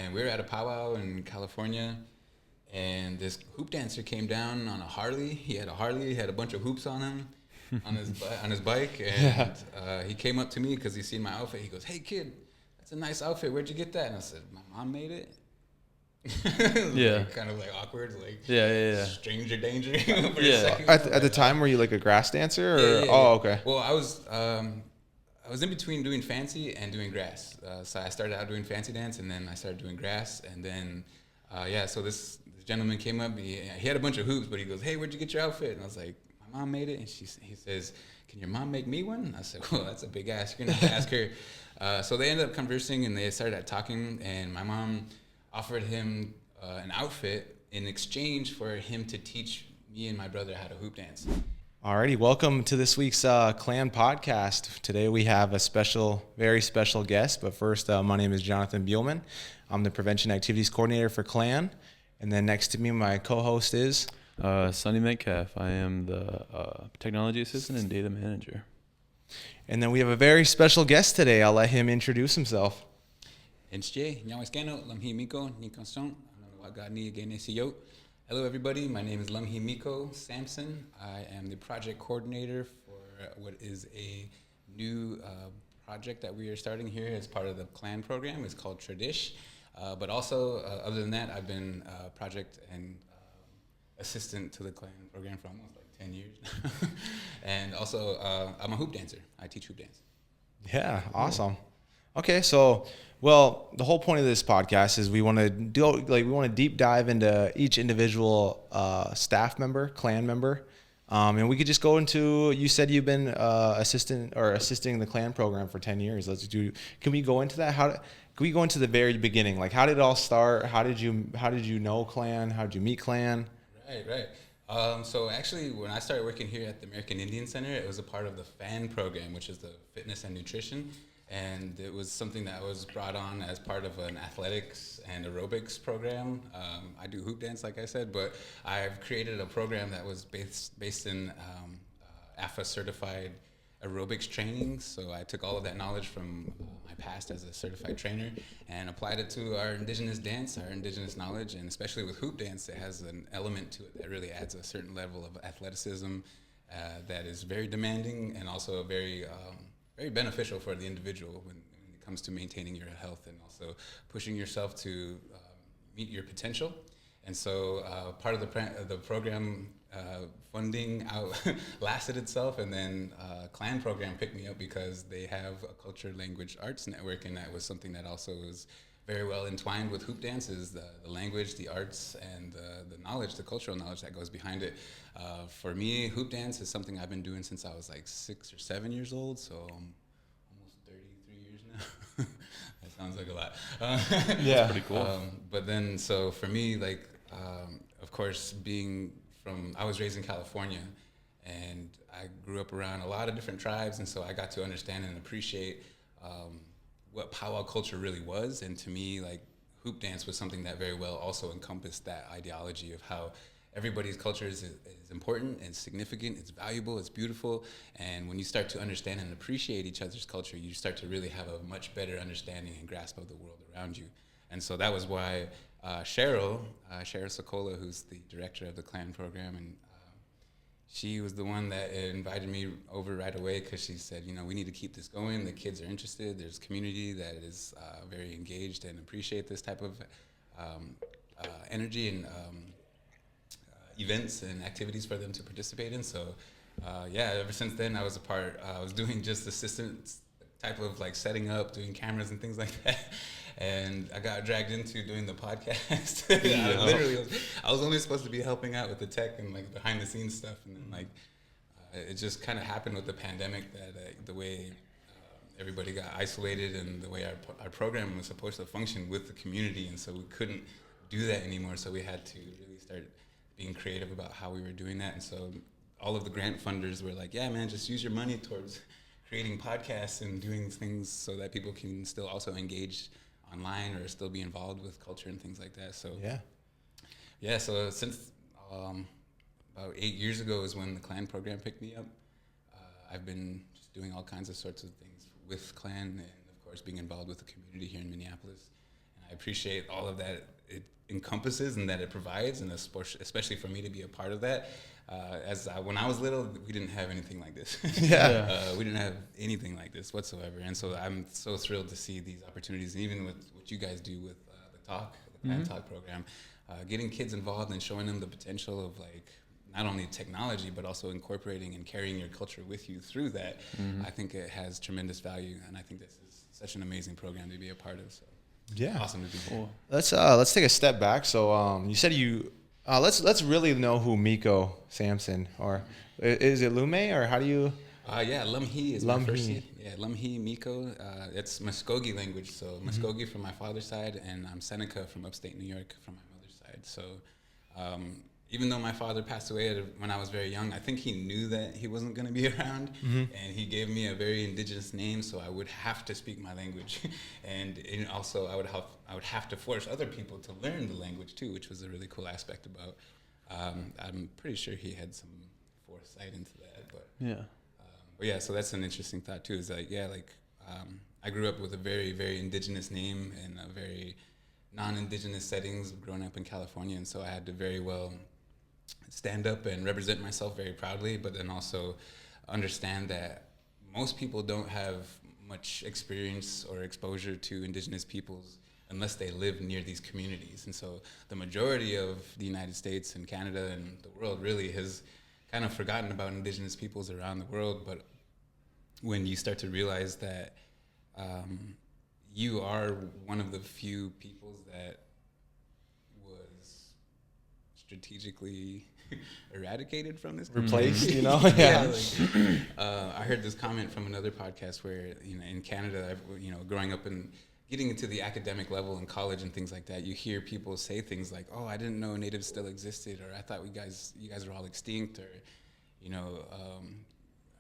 and we were at a powwow in California, and this hoop dancer came down on a Harley. He had a Harley, had a bunch of hoops on him, on his bike, and he came up to me because he seen my outfit. He goes, "Hey kid, that's a nice outfit. Where'd you get that?" And I said, "My mom made it." Kind of like awkward, like stranger danger. For a second. At the time, were you like a grass dancer? Or? Yeah. Oh, okay. Well, I was in between doing fancy and doing grass. So I started out doing fancy dance, and then I started doing grass, and then so this gentleman came up. He had a bunch of hoops, but he goes, "Hey, where'd you get your outfit?" And I was like, "My mom made it." And he says, "Can your mom make me one?" And I said, "Well, that's a big ask. You're gonna have to ask her." So they ended up conversing, and they started talking, and my mom offered him an outfit in exchange for him to teach me and my brother how to hoop dance. Alrighty, welcome to this week's Clan podcast. Today we have a very special guest, but first, my name is Jonathan Buehlmann. I'm the Prevention Activities Coordinator for Clan, and then next to me, my co-host is... Sonny Metcalf. I am the Technology Assistant and Data Manager. And then we have a very special guest today. I'll let him introduce himself. Lumhe Micco Sampson. Hello, everybody. My name is Lumhe Micco Sampson. I am the project coordinator for what is a new project that we are starting here as part of the Clan program. It's called Tradish. But also, other than that, I've been project and assistant to the Clan program for almost like 10 years. And also, I'm a hoop dancer. I teach hoop dance. Yeah, awesome. Okay, so... Well, the whole point of this podcast is we want to deep dive into each individual staff member, Clan member, and we could just go into. You said you've been assisting the Clan program for 10 years. Can we go into that? Can we go into the very beginning? Like, how did it all start? How did you know Clan? How did you meet Clan? Right. So actually, when I started working here at the American Indian Center, it was a part of the FAN program, which is the Fitness and Nutrition. And it was something that was brought on as part of an athletics and aerobics program. I do hoop dance, like I said, but I've created a program that was based in AFA certified aerobics training. So I took all of that knowledge from my past as a certified trainer and applied it to our indigenous dance, our indigenous knowledge, and especially with hoop dance, it has an element to it that really adds a certain level of athleticism that is very demanding and also very beneficial for the individual when it comes to maintaining your health and also pushing yourself to meet your potential. And so part of the program funding lasted itself, and then Clan program picked me up because they have a culture, language, arts network, and that was something that also was very well entwined with hoop dance is the language, the arts, and the knowledge, the cultural knowledge that goes behind it. For me, hoop dance is something I've been doing since I was like 6 or 7 years old, so I'm almost 33 years now. That sounds like a lot. Yeah. That's pretty cool. But then, so for me, like, of course, I was raised in California, and I grew up around a lot of different tribes, and so I got to understand and appreciate what powwow culture really was. And to me, like, hoop dance was something that very well also encompassed that ideology of how everybody's culture is important and significant, it's valuable, it's beautiful, and when you start to understand and appreciate each other's culture, you start to really have a much better understanding and grasp of the world around you. And so that was why Cheryl Sokola, who's the director of the Clan program, and she was the one that invited me over right away because she said, we need to keep this going. The kids are interested. There's a community that is very engaged and appreciate this type of energy and events and activities for them to participate in. So, ever since then, I was doing just assistant type of like setting up, doing cameras and things like that. And I got dragged into doing the podcast. I was only supposed to be helping out with the tech and like behind the scenes stuff. And then it just kind of happened with the pandemic that the way everybody got isolated and the way our program was supposed to function with the community. And so we couldn't do that anymore. So we had to really start being creative about how we were doing that. And so all of the grant funders were like, yeah, man, just use your money towards creating podcasts and doing things so that people can still also engage online or still be involved with culture and things like that. So so since about 8 years ago is when the Clan program picked me up. I've been just doing all kinds of sorts of things with Clan and, of course, being involved with the community here in Minneapolis. And I appreciate all of that it encompasses and that it provides, and especially for me to be a part of that. When I was little, we didn't have anything like this. We didn't have anything like this whatsoever, and so I'm so thrilled to see these opportunities, and even with what you guys do with the Plan Talk program, getting kids involved and showing them the potential of like not only technology but also incorporating and carrying your culture with you through that. I think it has tremendous value, and I think this is such an amazing program to be a part of. So yeah, awesome to be here. Cool. Let's take a step back. So you said you. Let's really know who Micco Sampson, or is it Lumhe, or how do you? Yeah, Lumhe is my first name. Yeah, Lumhe Micco. It's Muskogee language, so Muskogee from my father's side, and I'm Seneca from upstate New York from my mother's side. So even though my father passed away when I was very young, I think he knew that he wasn't going to be around, and he gave me a very indigenous name, so I would have to speak my language, and also I would have to force other people to learn the language too, which was a really cool aspect about. I'm pretty sure he had some foresight into that, but yeah. So that's an interesting thought too. Is like I grew up with a very, very indigenous name and a very non-indigenous settings, growing up in California, and so I had to very well stand up and represent myself very proudly, but then also understand that most people don't have much experience or exposure to indigenous peoples unless they live near these communities. And so the majority of the United States and Canada and the world really has kind of forgotten about indigenous peoples around the world. But when you start to realize that you are one of the few peoples that was strategically eradicated from this country. Replaced, you know? I heard this comment from another podcast where, in Canada, growing up and getting into the academic level in college and things like that, you hear people say things like, "Oh, I didn't know natives still existed," or "I thought you guys are all extinct," or,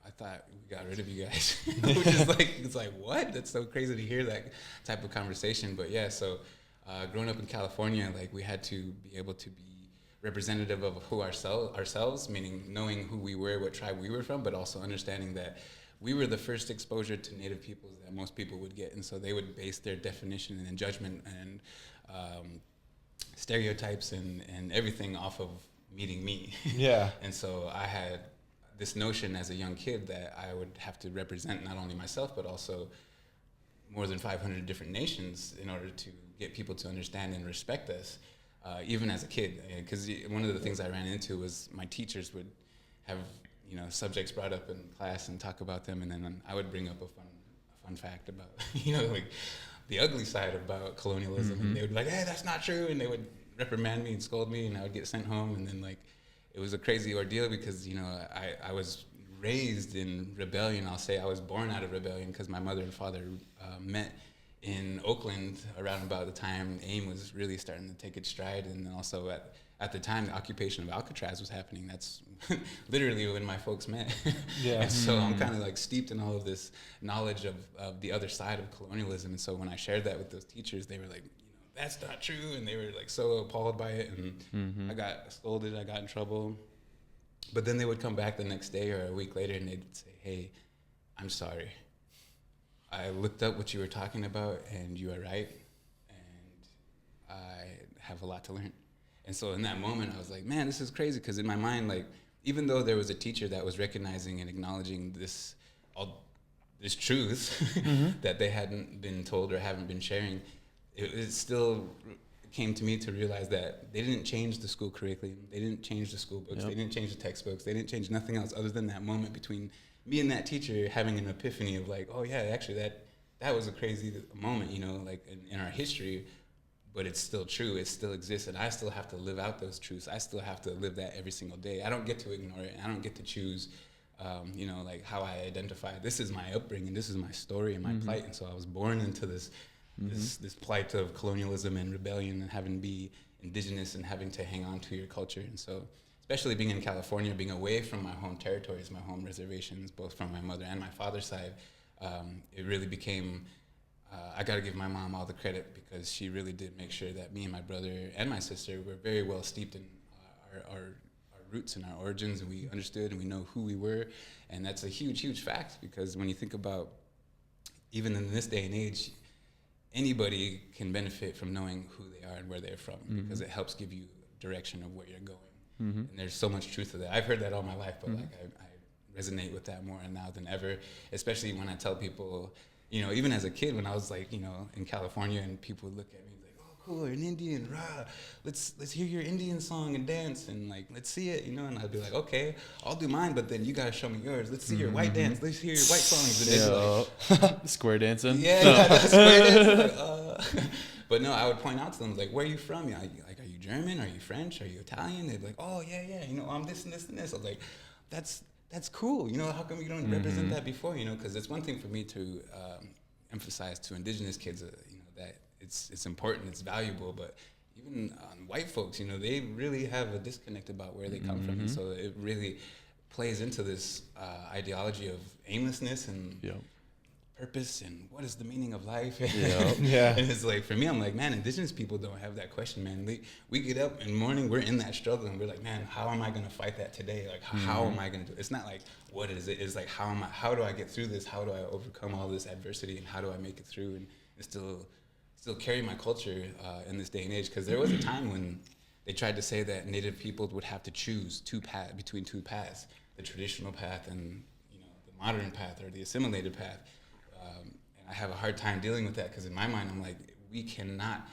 "I thought we got rid of you guys." Which is like, it's like, what? That's so crazy to hear that type of conversation. But yeah, so growing up in California, like, we had to be able to be representative of who ourselves, meaning knowing who we were, what tribe we were from, but also understanding that we were the first exposure to Native peoples that most people would get, and so they would base their definition and judgment and stereotypes and everything off of meeting me. Yeah. And so I had this notion as a young kid that I would have to represent not only myself, but also more than 500 different nations in order to get people to understand and respect us, even as a kid. Because one of the things I ran into was my teachers would have subjects brought up in class and talk about them, and then I would bring up a fun fact about like the ugly side about colonialism, and they would be like, "Hey, that's not true," and they would reprimand me and scold me, and I would get sent home. And then it was a crazy ordeal because I was raised in rebellion. I'll say I was born out of rebellion because my mother and father met in Oakland around about the time AIM was really starting to take its stride, and then also at the time the occupation of Alcatraz was happening. That's literally when my folks met. Yeah. And so I'm kind of steeped in all of this knowledge of the other side of colonialism, and so when I shared that with those teachers, they were like, "That's not true," and they were so appalled by it, and I got scolded, I got in trouble. But then they would come back the next day or a week later and they'd say, "Hey, I'm sorry. I looked up what you were talking about and you are right, and I have a lot to learn." And so in that moment, I was like, man, this is crazy, because in my mind, even though there was a teacher that was recognizing and acknowledging this truth that they hadn't been told or haven't been sharing, it still came to me to realize that they didn't change the school curriculum, they didn't change the school books, they didn't change the textbooks, they didn't change nothing else other than that moment between me and that teacher having an epiphany of oh yeah, actually that was a crazy moment, in our history, but it's still true, it still exists, and I still have to live out those truths. I still have to live that every single day. I don't get to ignore it, and I don't get to choose how I identify. This is my upbringing, this is my story and my plight, and so I was born into this plight of colonialism and rebellion and having to be indigenous and having to hang on to your culture. And so, especially being in California, being away from my home territories, my home reservations, both from my mother and my father's side, it really became, I got to give my mom all the credit, because she really did make sure that me and my brother and my sister were very well steeped in our roots and our origins, and we understood and we know who we were. And that's a huge, huge fact, because when you think about, even in this day and age, anybody can benefit from knowing who they are and where they're from, because it helps give you direction of where you're going. And there's so much truth to that. I've heard that all my life, but like I resonate with that more now than ever, especially when I tell people, you know, even as a kid, when I was like, you know, in California and people would look at me like, oh, cool, you're an Indian, rah, let's hear your Indian song and dance and like, let's see it, you know, and I'd be like, okay, I'll do mine, but then you gotta show me yours. Let's see your white dance. Let's hear your white songs. And they'd be like, square dancing. yeah, that's square dance. Like, but no, I would point out to them, like, where are you from? Like, are you German? Are you French? Are you Italian? They'd be like, oh, yeah, you know, I'm this and this and this. I was like, that's cool. You know, how come you don't represent that before? You know, because it's one thing for me to emphasize to indigenous kids, you know, that it's important, it's valuable, but even white folks, you know, they really have a disconnect about where they come from. And so it really plays into this ideology of aimlessness and purpose and what is the meaning of life. Yeah. And it's like, for me, I'm like, man, indigenous people don't have that question, man. We get up in the morning, we're in that struggle, and we're like, man, how am I going to fight that today? Like, how am I going to do it? It's not like, what is it? It's like, how do I get through this? How do I overcome all this adversity, and how do I make it through and still carry my culture in this day and age? Because there was a time when they tried to say that Native people would have to choose between two paths, the traditional path and, you know, the modern path or the assimilated path. And I have a hard time dealing with that, because in my mind, I'm like, we cannot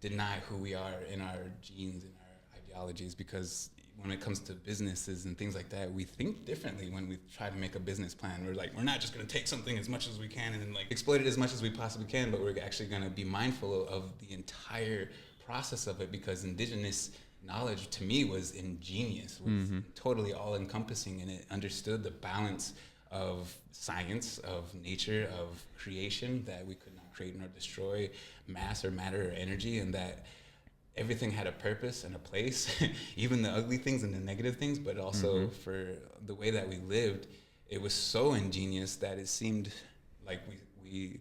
deny who we are in our genes and our ideologies, because when it comes to businesses and things like that, we think differently when we try to make a business plan. We're like, we're not just going to take something as much as we can and like exploit it as much as we possibly can, but we're actually going to be mindful of the entire process of it, because indigenous knowledge to me was ingenious, was totally all encompassing, and it understood the balance of science, of nature, of creation, that we could not create nor destroy mass or matter or energy, and that everything had a purpose and a place, even the ugly things and the negative things, but also for the way that we lived, it was so ingenious that it seemed like we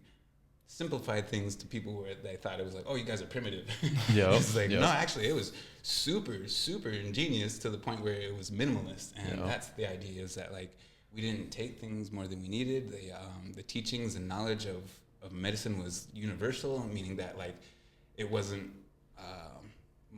simplified things to people where they thought it was like, oh, you guys are primitive. It's like, no, actually, it was super, super ingenious to the point where it was minimalist. And that's the idea, is that like, we didn't take things more than we needed. The teachings and knowledge of medicine was universal, meaning that like, it wasn't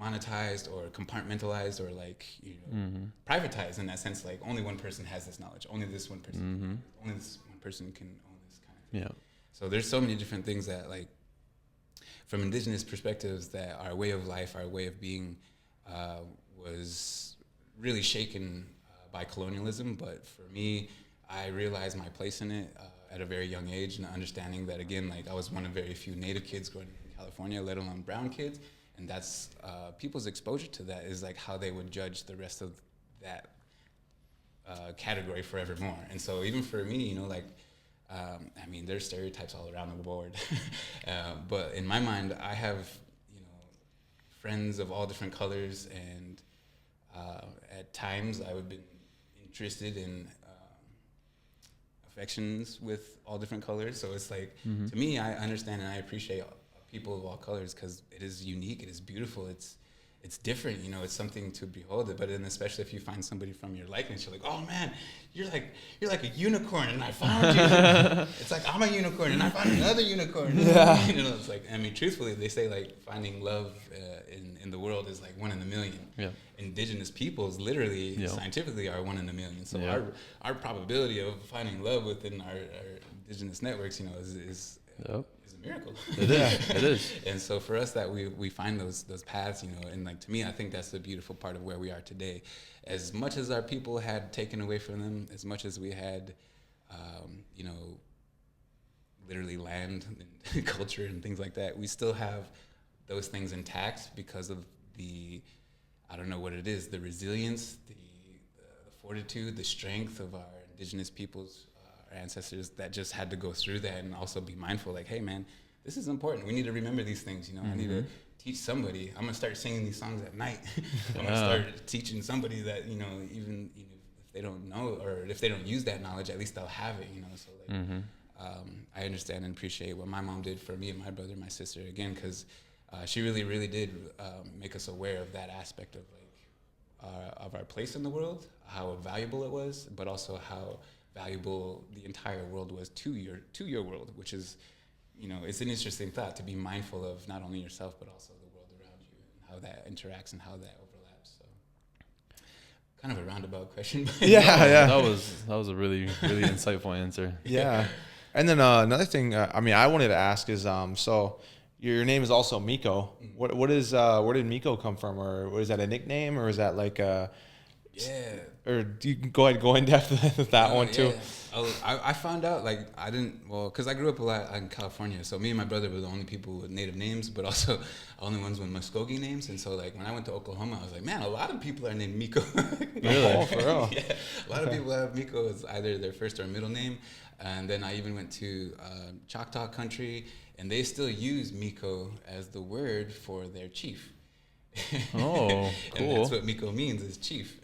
monetized or compartmentalized or like, you know, privatized in that sense. Like, only one person has this knowledge. Only this one person. Only this one person can own this kind of thing. Yeah. So there's so many different things that, like, from indigenous perspectives, that our way of life, our way of being, was really shaken by colonialism. But for me, I realized my place in it at a very young age, and understanding that, again, like, I was one of very few Native kids growing up in California, let alone brown kids. And that's people's exposure to that is like how they would judge the rest of that category forevermore. And so even for me, you know, like, I mean, there's stereotypes all around the board. But in my mind, I have, you know, friends of all different colors, and at times I would be interested in affections with all different colors. So it's like, to me, I understand and I appreciate people of all colors, because it is unique, it is beautiful, it's different, you know, it's something to behold. But then especially if you find somebody from your likeness, you're like, oh man, you're like a unicorn, and I found you. It's like, I'm a unicorn and I found another unicorn. Yeah. You know, it's like, I mean, truthfully, they say like finding love in the world is like 1 in a million. Yeah. Indigenous peoples literally, scientifically, are 1 in a million. So our probability of finding love within our indigenous networks, you know, is a miracle. It is. And so for us, that we find those paths, you know, and like, to me, I think that's the beautiful part of where we are today. As much as our people had taken away from them, as much as we had, you know, literally land and culture and things like that, we still have those things intact because of I don't know what it is, the resilience, the fortitude, the strength of our indigenous peoples, our ancestors, that just had to go through that, and also be mindful, like, hey man, this is important. We need to remember these things, you know. I need to teach somebody. I'm gonna start singing these songs at night. I'm gonna start teaching somebody that, you know, even if they don't know, or if they don't use that knowledge, at least they'll have it, you know. So like, I understand and appreciate what my mom did for me and my brother and my sister, again, because she really, really did make us aware of that aspect of like of our place in the world, how valuable it was, but also how valuable the entire world was to your world, which is it's an interesting thought to be mindful of not only yourself but also the world around you and how that interacts and how that overlaps. So, kind of a roundabout question. But Yeah. That was a really really insightful answer. Yeah. And then another thing, I wanted to ask is, so your name is also Micco. What is where did Micco come from, or is that a nickname, or is that like a? Yeah. Or do you go in depth with that one too? I found out because I grew up a lot in California, so me and my brother were the only people with native names, but also only ones with Muskogee names. And so like when I went to Oklahoma, I was like, man, a lot of people are named Micco. Really? Oh, for real? Yeah, a lot of people have Micco as either their first or middle name. And then I even went to Choctaw country, and they still use Micco as the word for their chief. Oh, cool. And that's what Micco means, is chief.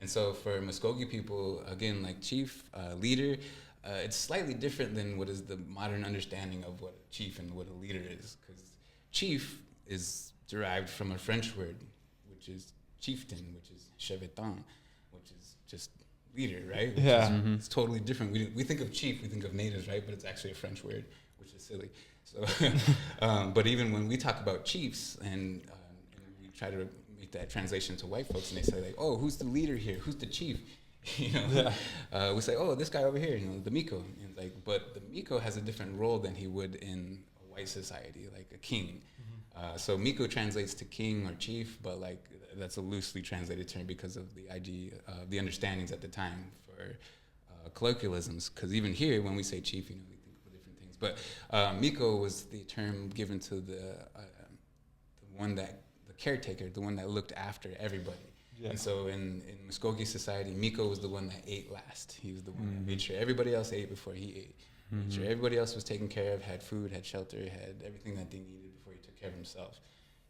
And so for Muskogee people, again, like chief, leader, it's slightly different than what is the modern understanding of what a chief and what a leader is. Because chief is derived from a French word, which is chieftain, which is cheveton, which is just leader, right? Which Yeah. is, it's totally different. We think of chief, we think of natives, right? But it's actually a French word, which is silly. So, but even when we talk about chiefs and we try to make that translation to white folks, and they say like, "Oh, who's the leader here? Who's the chief?" We say, "Oh, this guy over here, the Micco." And like, but the Micco has a different role than he would in a white society, like a king. So Micco translates to king or chief, but like that's a loosely translated term because of the idea, the understandings at the time for colloquialisms. Because even here, when we say chief, we think of different things. But Micco was the term given to the caretaker, the one that looked after everybody. Yeah. And so in Muskogee society, Micco was the one that ate last. He was the one that made sure everybody else ate before he ate. Made sure everybody else was taken care of, had food, had shelter, had everything that they needed before he took care of himself.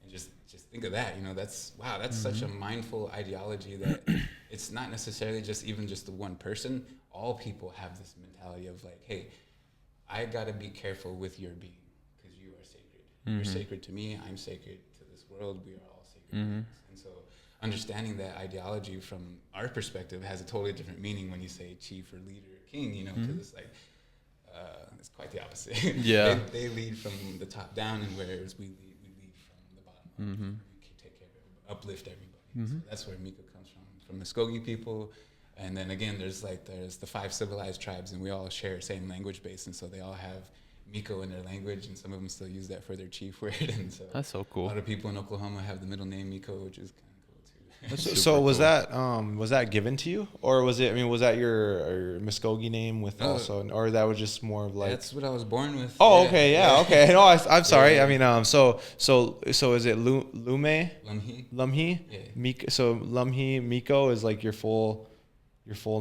And just think of that, that's such a mindful ideology that it's not necessarily just the one person. All people have this mentality of like, hey, I gotta be careful with your being because you are sacred. You're sacred to me, I'm sacred to this world, we are all sacred beings. And so understanding that ideology from our perspective has a totally different meaning when you say chief or leader or king, because it's like, it's quite the opposite. Yeah. they lead from the top down, and whereas we lead from the bottom up. We take care of everybody, uplift everybody. So that's where Micco comes from Muskogee people. And then again, there's the 5 civilized tribes, and we all share the same language base, and so they all have Micco in their language, and some of them still use that for their chief word. And so that's so cool. A lot of people in Oklahoma have the middle name Micco, which is kind of cool too. So was that given to you, or was it? Was that your Muskogee name with also, or that was just more of like? That's what I was born with. Oh, yeah. Okay, yeah, okay. No, I'm sorry. Yeah. So is it Lumhe? Lumhe. Yeah. Micco. So Lumhe Micco is like your full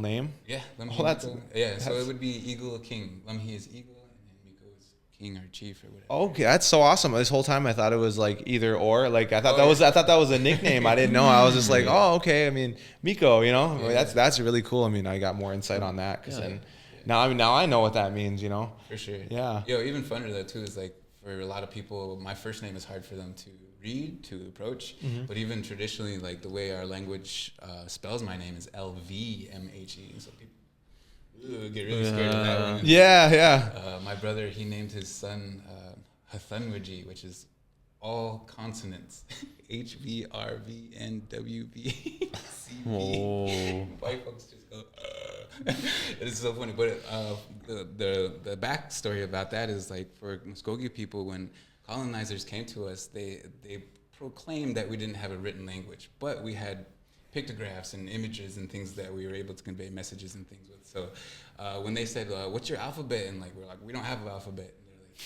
name. Yeah. Lumhe Micco. Yeah. So it would be eagle, king. Lumhe is eagle, and then Micco is king or chief or whatever. Okay, that's so awesome. This whole time I thought it was like either or. Like I thought that was a nickname. I didn't know. I was just like, oh, okay. Micco. That's really cool. I got more insight on that because then now I know what that means. For sure. Yeah. Even funner though too is like for a lot of people, my first name is hard for them to read, to approach. But even traditionally, like the way our language spells my name is LVMHE. So people get really scared of that one. Yeah. My brother, he named his son Hathunwaji, which is all consonants. HVRVNWV. Whoa. White folks just go, It's so funny. But the backstory about that is like for Muskogee people, when colonizers came to us, they proclaimed that we didn't have a written language, but we had pictographs and images and things that we were able to convey messages and things with. So when they said, what's your alphabet? And like we're like, we don't have an alphabet. And they're like,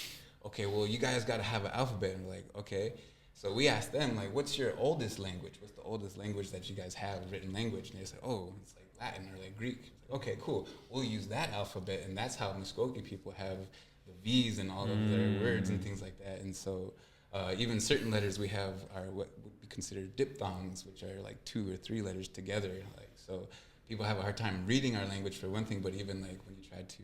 okay, well, you guys got to have an alphabet. And we're like, okay. So we asked them, like, what's your oldest language? What's the oldest language that you guys have, written language? And they said, oh, it's like Latin or like Greek. Like, okay, cool. We'll use that alphabet. And that's how Muskogee people have the V's and all of their words and things like that. And so even certain letters we have are what would be considered diphthongs, which are like 2 or 3 letters together. Like, so people have a hard time reading our language for one thing, but even like when you try to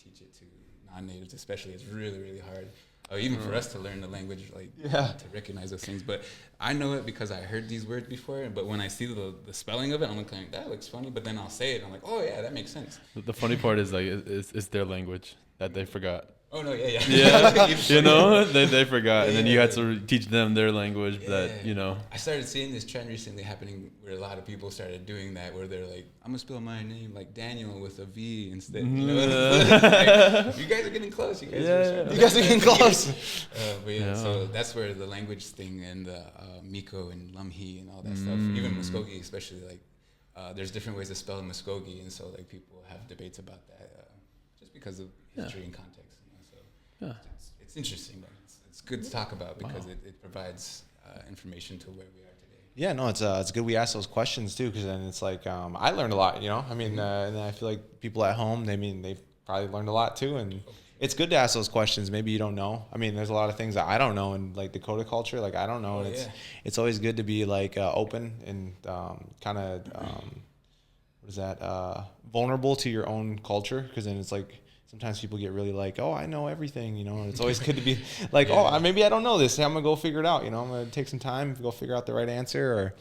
teach it to non-natives especially, it's really, really hard. Even for us to learn the language, to recognize those things. But I know it because I heard these words before. But when I see the spelling of it, I'm like, that looks funny. But then I'll say it, and I'm like, oh yeah, that makes sense. The funny part is like it's their language that they forgot. Oh no, yeah. Yeah, you know, they forgot, and then you had to teach them their language. That, you know. I started seeing this trend recently happening where a lot of people started doing that, where they're like, I'm gonna spell my name like Daniel with a V instead. You know, like, you guys are getting close. You guys are getting close. So that's where the language thing and the Micco and Lumhe and all that stuff, even Muskogee especially, like there's different ways to spell Muskogee, and so like people have debates about that just because of history and context. So it's interesting, though. It's good to talk about because it provides information to where we are today. Yeah, no, it's good we ask those questions too, because then it's like I learned a lot, you know. I mean, and I feel like people at home, they've probably learned a lot too, and it's good to ask those questions. Maybe you don't know. I mean, there's a lot of things that I don't know in like Dakota culture, like I don't know, and it's always good to be like open and kind of vulnerable to your own culture, because then it's like. Sometimes people get really like, oh, I know everything, you know, and it's always good to be like, maybe I don't know this. I'm going to go figure it out. You know, I'm going to take some time to go figure out the right answer. Or,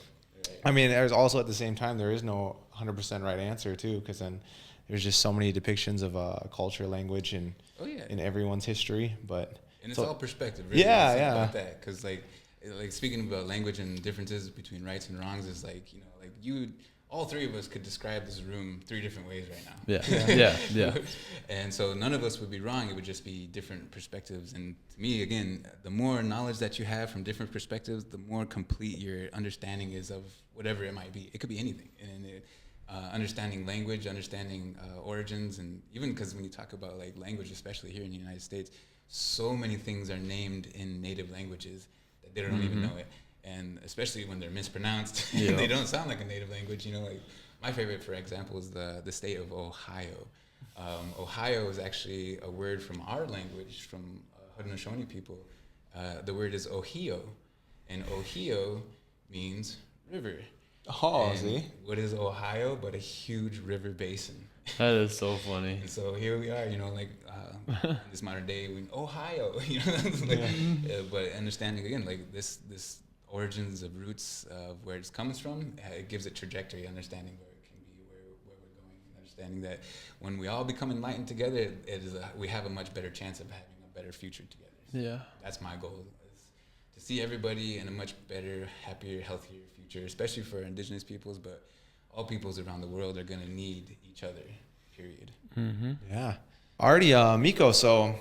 I mean, there's also at the same time, there is no 100% right answer too, because then there's just so many depictions of culture, language, and in everyone's history. But and it's all perspective, really. About that, because like speaking about language and differences between rights and wrongs is like, you know, like all three of us could describe this room 3 different ways right now. Yeah. And so none of us would be wrong. It would just be different perspectives. And to me, again, the more knowledge that you have from different perspectives, the more complete your understanding is of whatever it might be. It could be anything. And understanding language, understanding origins, and even because when you talk about like language, especially here in the United States, so many things are named in native languages that they don't even know it. And especially when they're mispronounced, they don't sound like a native language. You know, like my favorite, for example, is the state of Ohio. Ohio is actually a word from our language, from Haudenosaunee people. The word is Ohio, and Ohio means river. Oh, see? What is Ohio but a huge river basin? That is so funny. And so here we are, you know, like in this modern day, Ohio, you know, like, but understanding again, like this origins of roots of where it's comes from, it gives it trajectory, understanding where it can be, where we're going, understanding that when we all become enlightened together, we have a much better chance of having a better future together. So that's my goal, is to see everybody in a much better, happier, healthier future, especially for indigenous peoples, but all peoples around the world are going to need each other, period. Yeah. Alrighty, Micco. So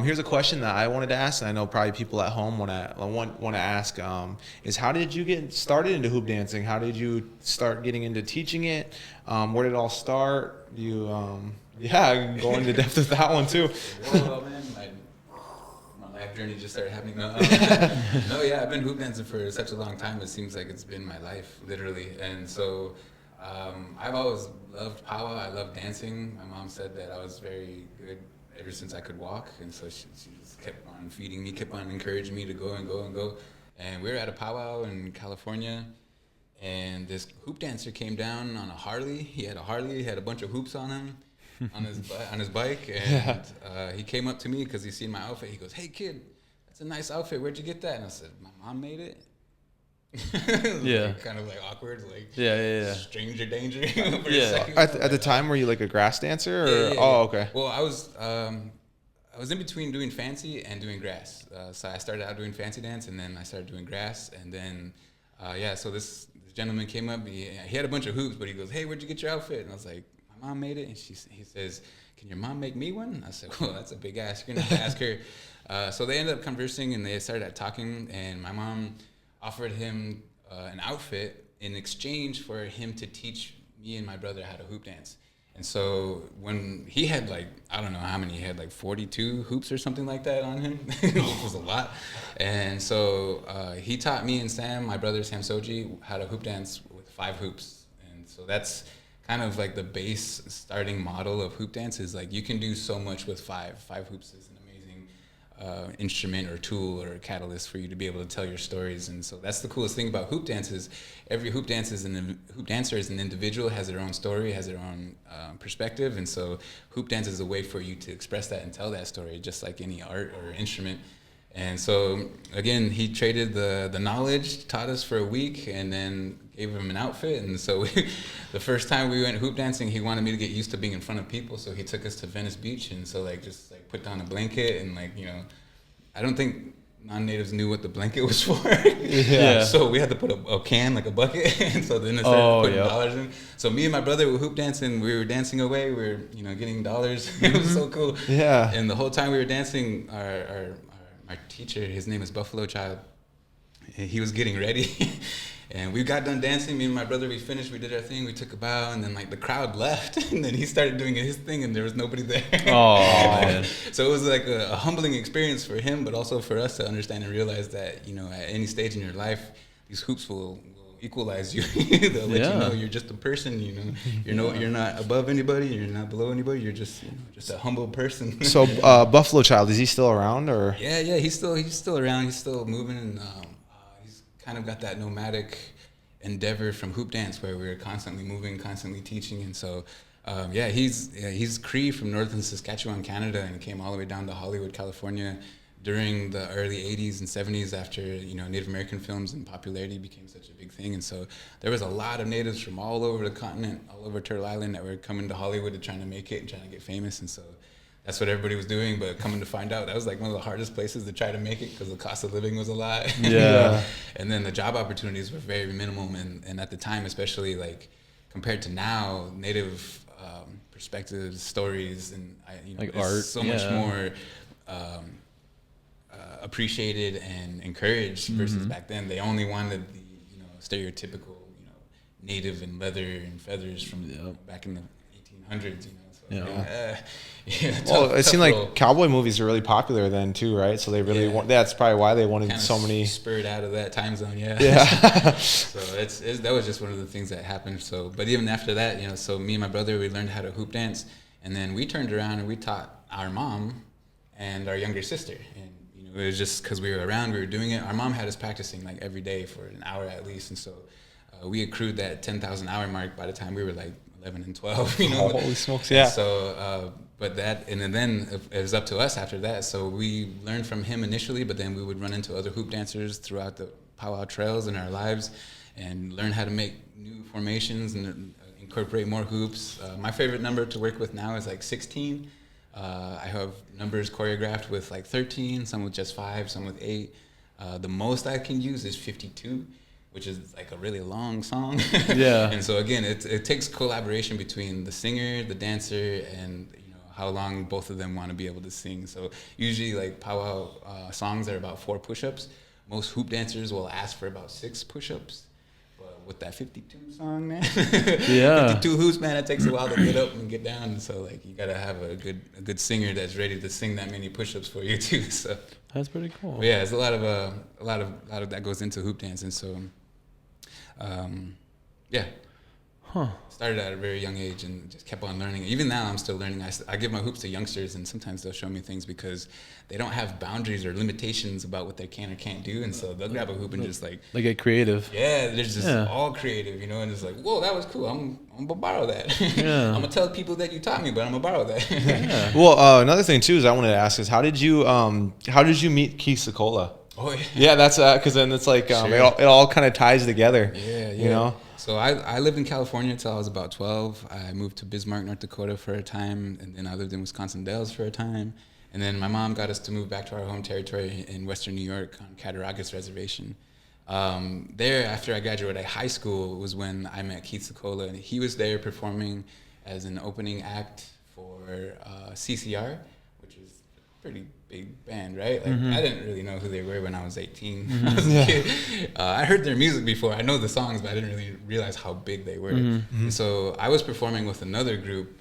here's a question that I wanted to ask, and I know probably people at home want to ask: is how did you get started into hoop dancing? How did you start getting into teaching it? Where did it all start? You I can go into depth with that one too. Well, man, my life journey just started happening. I've been hoop dancing for such a long time. It seems like it's been my life, literally, and so. I've always loved power. I love dancing. My mom said that I was very good ever since I could walk, and so she just kept on feeding me, kept on encouraging me to go and go and go. And we were at a powwow in California, and this hoop dancer came down on a Harley. He had a Harley, had a bunch of hoops on him, on his bike, and he came up to me because he seen my outfit. He goes, "Hey kid, that's a nice outfit. Where'd you get that?" And I said, "My mom made it." Like, kind of like awkward, like stranger danger. For a second. At the time, were you like a grass dancer? Or? Oh, okay. Well, I was in between doing fancy and doing grass. So I started out doing fancy dance, and then I started doing grass, and then so this gentleman came up. He had a bunch of hoops, but he goes, "Hey, where'd you get your outfit?" And I was like, "My mom made it." And he says, "Can your mom make me one?" And I said, "Well, that's a big ask. You're gonna have to ask her." So they ended up conversing, and they started talking, and my mom offered him an outfit in exchange for him to teach me and my brother how to hoop dance. And so when he had like, I don't know how many, he had like 42 hoops or something like that on him, which was a lot. And so he taught me and Sam, my brother Sam Soji, how to hoop dance with 5 hoops. And so that's kind of like the base starting model of hoop dance, is like you can do so much with 5. 5 hoops is an amazing instrument or tool or catalyst for you to be able to tell your stories. And so that's the coolest thing about hoop dance, is every hoop dancer is an individual, has their own story, has their own perspective. And so hoop dance is a way for you to express that and tell that story, just like any art or instrument. And so again, he traded the knowledge, taught us for a week, and then gave him an outfit. And so the first time we went hoop dancing, he wanted me to get used to being in front of people. So he took us to Venice Beach. And so like just like put down a blanket and like, you know, I don't think non-natives knew what the blanket was for. Yeah. So we had to put a can, like a bucket. And so then they started putting dollars in. So me and my brother were hoop dancing. We were dancing away. We were, you know, getting dollars. It was so cool. Yeah. And the whole time we were dancing, our teacher, his name is Buffalo Child, he was getting ready. And we got done dancing. Me and my brother, we finished. We did our thing. We took a bow, and then like the crowd left, and then he started doing his thing, and there was nobody there. Oh man! So it was like a humbling experience for him, but also for us to understand and realize that, you know, at any stage in your life, these hoops will equalize you. They'll let you know you're just a person. You know, you're not above anybody. You're not below anybody. You're just, you know, just a humble person. So Buffalo Child, is he still around or? Yeah, he's still around. He's still moving, and he's kind of got that nomadic endeavor from hoop dance where we're constantly moving, constantly teaching. And so he's Cree from northern Saskatchewan, Canada, and came all the way down to Hollywood, California during the early 80s and 70s after, you know, Native American films and popularity became such a big thing. And so there was a lot of natives from all over the continent, all over Turtle Island, that were coming to Hollywood and trying to make it and trying to get famous. And so that's what everybody was doing, but coming to find out, that was like one of the hardest places to try to make it because the cost of living was a lot. Yeah. And then the job opportunities were very minimum. And at the time, especially like compared to now, Native perspectives, stories, and like art, so much more appreciated and encouraged versus back then. They only wanted the, you know, stereotypical, you know, native and leather and feathers from back in the 1800s, you know. So, it seemed like cowboy movies were really popular then too, right? So they really that's probably why they wanted so many. Spurred out of that time zone, Yeah. So that was just one of the things that happened. So, but even after that, you know, so me and my brother, we learned how to hoop dance, and then we turned around and we taught our mom and our younger sister. And you know, it was just because we were around, we were doing it. Our mom had us practicing like every day for an hour at least, and so we accrued that 10,000 hour mark by the time we were like 11 and 12, you know. Holy smokes, yeah. And so, but that, and then it was up to us after that. So we learned from him initially, but then we would run into other hoop dancers throughout the powwow trails in our lives and learn how to make new formations and incorporate more hoops. My favorite number to work with now is like 16. I have numbers choreographed with like 13, some with just 5, some with 8. The most I can use is 52. Which is like a really long song. Yeah. And so again, it takes collaboration between the singer, the dancer, and you know how long both of them want to be able to sing. So usually like powwow songs are about 4 push-ups. Most hoop dancers will ask for about 6 push-ups. But with that 52 song, man, 52 hoops, man, it takes a while to get up and get down. And so like you gotta have a good singer that's ready to sing that many push-ups for you too. So that's pretty cool. But yeah, there's a lot of that goes into hoop dancing. So. Started at a very young age and just kept on learning. Even now, I'm still learning. I give my hoops to youngsters, and sometimes they'll show me things because they don't have boundaries or limitations about what they can or can't do, and so they'll grab a hoop and just like they get creative. Yeah, they're just all creative, you know, and it's like, whoa, that was cool. I'm gonna borrow that. Yeah. I'm gonna tell people that you taught me, but I'm gonna borrow that. Yeah. Well, another thing too is I wanted to ask is how did you meet Keith Secola? Oh yeah. Yeah, that's because then it's like it all kind of ties together. Yeah. You know. So I lived in California until I was about 12. I moved to Bismarck, North Dakota for a time, and then I lived in Wisconsin Dells for a time. And then my mom got us to move back to our home territory in western New York on Cattaraugus Reservation. There, after I graduated high school, was when I met Keith Secola, and he was there performing as an opening act for CCR, which is a pretty big band, right? Like I didn't really know who they were when I was 18. I was a kid. I heard their music before. I know the songs, but I didn't really realize how big they were. And so I was performing with another group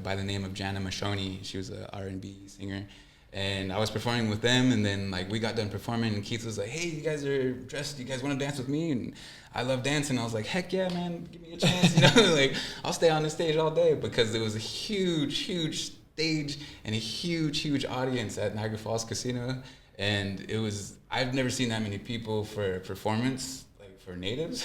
by the name of Jana Mashoni. She was an R&B singer. And I was performing with them, and then like we got done performing, and Keith was like, "Hey, you guys are dressed. You guys want to dance with me?" And I love dancing. I was like, "Heck yeah, man! Give me a chance." You know, like I'll stay on the stage all day because it was a huge stage and a huge audience at Niagara Falls Casino, and I've never seen that many people for a performance like for natives.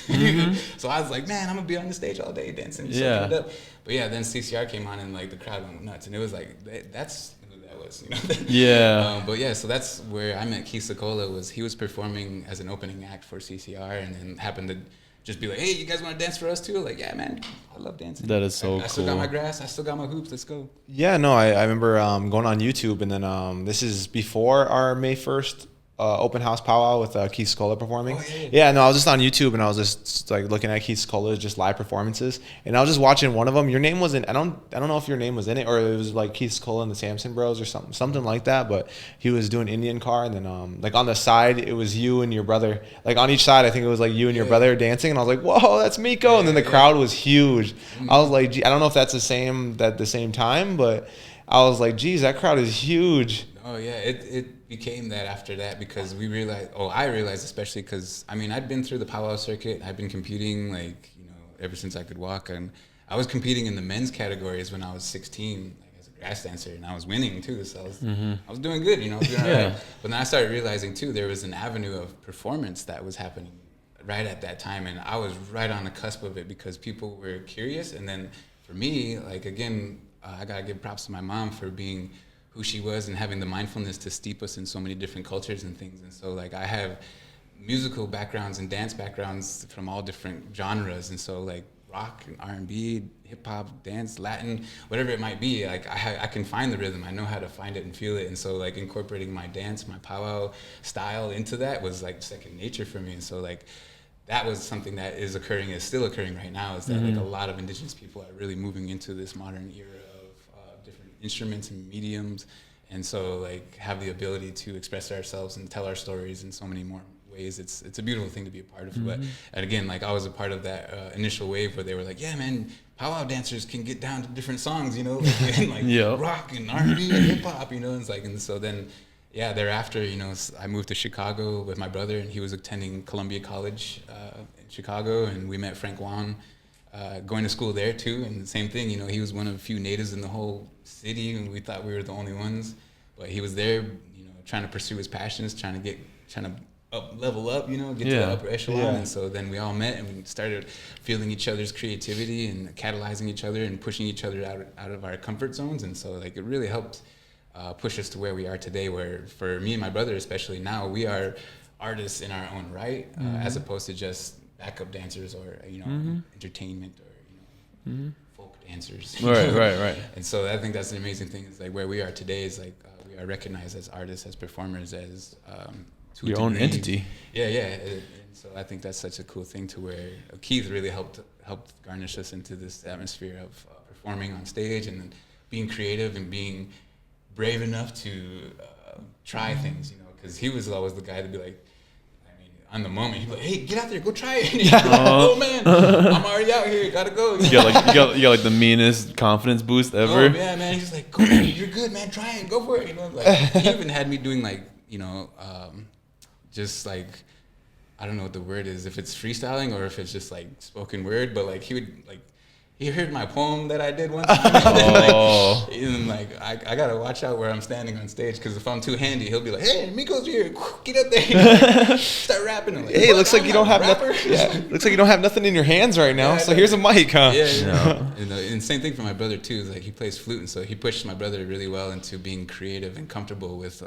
So I was like, man, I'm gonna be on the stage all day dancing, soaking it up. But yeah, then CCR came on and like the crowd went nuts, and it was like that's who that was, you know. Yeah. But yeah, so that's where I met Keith Secola. He was performing as an opening act for CCR, and then happened to just be like, hey, you guys want to dance for us too? Like, yeah, man, I love dancing. That is so I still got cool. my grass. I still got my hoops. Let's go. Yeah, no, I remember going on YouTube, and then this is before our May 1st open house powwow with Keith Scola performing. Oh, yeah. Yeah, no, I was just on YouTube, and I was just like looking at Keith Scola's just live performances, and I was just watching one of them. Your name was in, I don't know if your name was in it, or it was like Keith Scola and the Sampson Bros or something like that, but he was doing Indian car, and then like on the side it was you and your brother, like on each side I think it was like you and your brother dancing, and I was like, whoa, that's Micco. And then the crowd was huge. I was like, gee, I don't know if that's the same time, but I was like, geez, that crowd is huge. Oh yeah, it became that after that, because we realized, I realized, especially because, I mean, I'd been through the powwow circuit. I'd been competing, like, you know, ever since I could walk, and I was competing in the men's categories when I was 16, like as a grass dancer, and I was winning too, so I was doing good, you know, doing all right. But then I started realizing too, there was an avenue of performance that was happening right at that time, and I was right on the cusp of it because people were curious. And then for me, like, again, I gotta give props to my mom for being who she was and having the mindfulness to steep us in so many different cultures and things. And so, like, I have musical backgrounds and dance backgrounds from all different genres. And so, like, rock and R&B, hip hop, dance, Latin, whatever it might be, like, I can find the rhythm. I know how to find it and feel it. And so, like, incorporating my dance, my powwow style into that was like second nature for me. And so, like, that was something that is still occurring right now, is that like a lot of indigenous people are really moving into this modern era of different instruments and mediums, and so, like, have the ability to express ourselves and tell our stories in so many more ways. It's a beautiful thing to be a part of. But and again, like, I was a part of that initial wave where they were like, yeah, man, powwow dancers can get down to different songs, you know, like, and like rock and R&B and hip hop, you know. And it's like, and so then, yeah, thereafter, you know, I moved to Chicago with my brother, and he was attending Columbia College in Chicago, and we met Frank Wan going to school there too. And the same thing, you know, he was one of a few natives in the whole city, and we thought we were the only ones, but he was there, you know, trying to pursue his passions, trying to level up, you know, get to the upper echelon. And so then we all met, and we started feeling each other's creativity and catalyzing each other and pushing each other out of our comfort zones. And so, like, it really helped push us to where we are today, where for me and my brother especially now, we are artists in our own right, as opposed to just backup dancers or, you know, entertainment or, you know, folk dancers. Right. And so I think that's an amazing thing, is like where we are today is like we are recognized as artists, as performers, as to your own entity. Yeah. And so I think that's such a cool thing, to where Keith really helped garnish us into this atmosphere of performing on stage and then being creative and being brave enough to try things, you know, because he was always the guy to be like, I mean, on the moment, he'd be like, hey, get out there, go try it. And like, oh man, I'm already out here, gotta go. You got like the meanest confidence boost ever. Oh yeah, man. He's like, go, you're good, man, try it, go for it. You know, like, he even had me doing, like, you know, just like, I don't know what the word is, if it's freestyling or if it's just like spoken word, but like he heard my poem that I did once. And like I gotta watch out where I'm standing on stage, because if I'm too handy, he'll be like, hey, Micco's here, get up there, like, start rapping. I'm like, hey, it looks like you don't have nothing. Yeah, looks like you don't have nothing in your hands right now. So here's a mic, huh? Yeah. And same thing for my brother too. Is like, he plays flute, and so he pushed my brother really well into being creative and comfortable with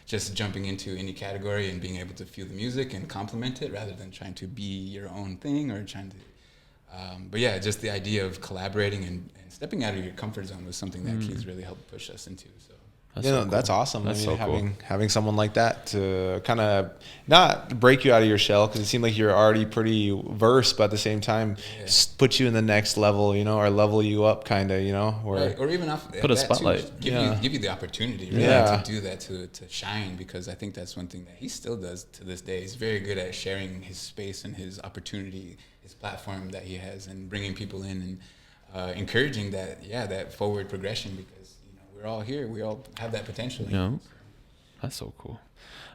just jumping into any category and being able to feel the music and complement it, rather than trying to be your own thing or trying to. But yeah, just the idea of collaborating and stepping out of your comfort zone was something that Keith really helped push us into. So. That's awesome. That's having someone like that to kind of not break you out of your shell, because it seemed like you're already pretty versed, but at the same time put you in the next level, you know, or level you up, kind of, you know, or even put a spotlight, too, give you the opportunity really to do that, to shine, because I think that's one thing that he still does to this day. He's very good at sharing his space and his opportunity, his platform that he has, and bringing people in and encouraging that forward progression, because we're all here. We all have that potential. Yeah, that's so cool.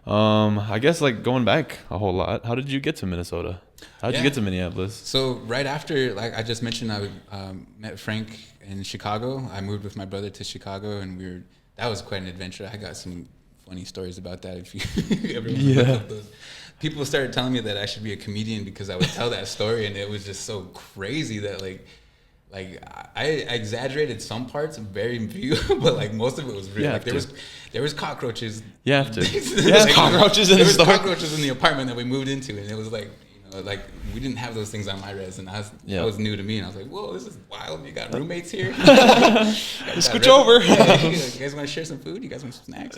I guess, like, going back a whole lot, how did you get to Minnesota? How did you get to Minneapolis? So right after, like I just mentioned, I met Frank in Chicago. I moved with my brother to Chicago, and that was quite an adventure. I got some funny stories about that. If you ever look up those. People started telling me that I should be a comedian because I would tell that story, and it was just so crazy that like I exaggerated some parts, very few, but like most of it was real. Like there was cockroaches. You have to. Cockroaches in the store. There was cockroaches in the apartment that we moved into, and it was like, Like we didn't have those things on my res, and that Yeah. was new to me. And I was like, "Whoa, this is wild! You got roommates here? Switch over. Yeah, you guys want to share some food? You guys want some snacks?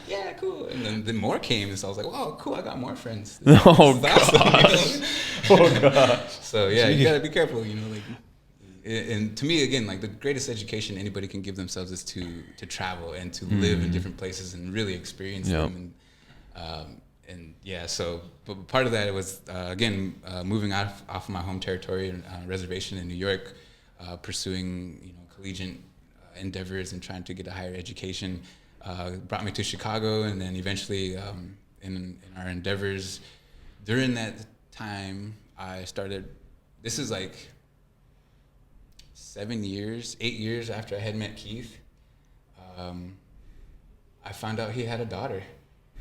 Yeah, cool." And then more came, and so I was like, "Wow, cool! I got more friends." Oh, This is awesome, you know? Oh god. So yeah, you gotta be careful, you know. Like, and to me, again, like the greatest education anybody can give themselves is to travel and to live in different places and really experience them. And yeah, so but part of that was moving off of my home territory and reservation in New York, pursuing collegiate endeavors and trying to get a higher education, brought me to Chicago, and then eventually in our endeavors during that time I started. This is like 8 years after I had met Keith. I found out he had a daughter.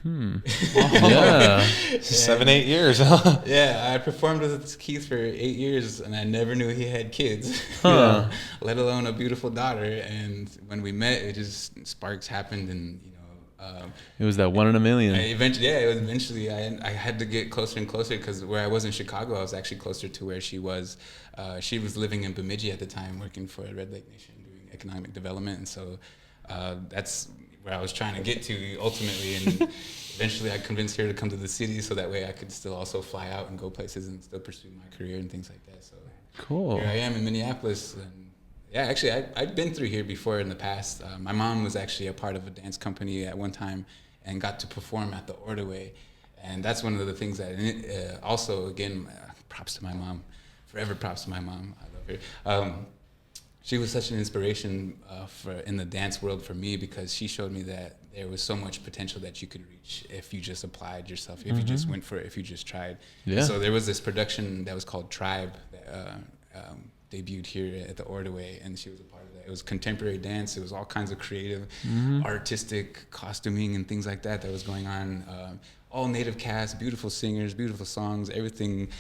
Yeah. 7, 8 years, huh? Yeah, I performed with Keith for 8 years, and I never knew he had kids, Huh. let alone a beautiful daughter. And when we met, it just sparks happened, and It was that 1 in a million. eventually I had to get closer and closer, because where I was in Chicago, I was actually closer to where she was. She was living in Bemidji at the time, working for Red Lake Nation doing economic development, and so that's where I was trying to get to ultimately. And eventually I convinced her to come to the city, so that way I could still also fly out and go places and still pursue my career and things like that. So Cool. here I am in Minneapolis. And yeah, actually I've been through here before in the past. My mom was actually a part of a dance company at one time and got to perform at the Ordway. And that's one of the things that also, again, props to my mom, forever props to my mom. I love her. She was such an inspiration in the dance world for me, because she showed me that there was so much potential that you could reach if you just applied yourself, if you just went for it, if you just tried. Yeah. And so there was this production that was called Tribe that debuted here at the Ordway, and she was a part of that. It was contemporary dance. It was all kinds of creative, artistic costuming and things like that was going on. All native cast, beautiful singers, beautiful songs, everything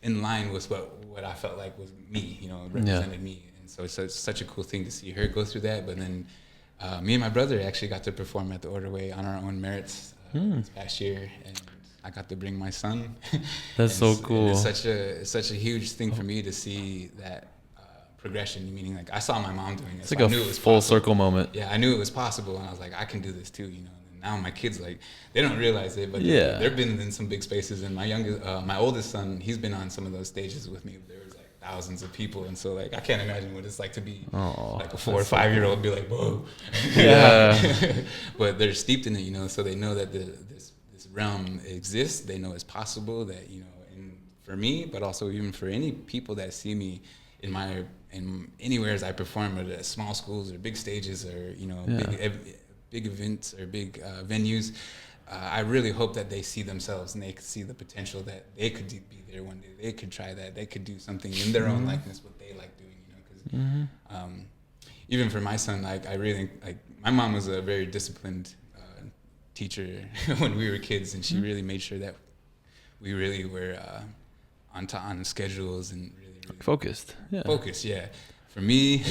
in line with what I felt like was me, represented me. And so it's such a cool thing to see her go through that. But then me and my brother actually got to perform at the Ordway on our own merits this past year, and I got to bring my son. That's so cool. It's such a huge thing for me to see that progression, meaning like I saw my mom doing this. It's like so I knew a it was full possible. circle moment. Yeah, I knew it was possible, and I was like, I can do this too, And now my kids, like, they don't realize it, but Yeah. they've been in some big spaces. And my oldest son, he's been on some of those stages with me. There was like thousands of people, and so like I can't imagine what it's like to be like a 4 or 5 year old, be like, whoa. Yeah. But they're steeped in it, so they know that this realm exists. They know it's possible. That and for me, but also even for any people that see me in anywhere as I perform, at small schools or big stages or big events or big venues. I really hope that they see themselves and they could see the potential that they could be there one day. They could try that. They could do something in their own likeness, what they like doing. Because even for my son, I really my mom was a very disciplined teacher when we were kids, and she really made sure that we really were on schedules and really Focused. Yeah. focused. Yeah, for me,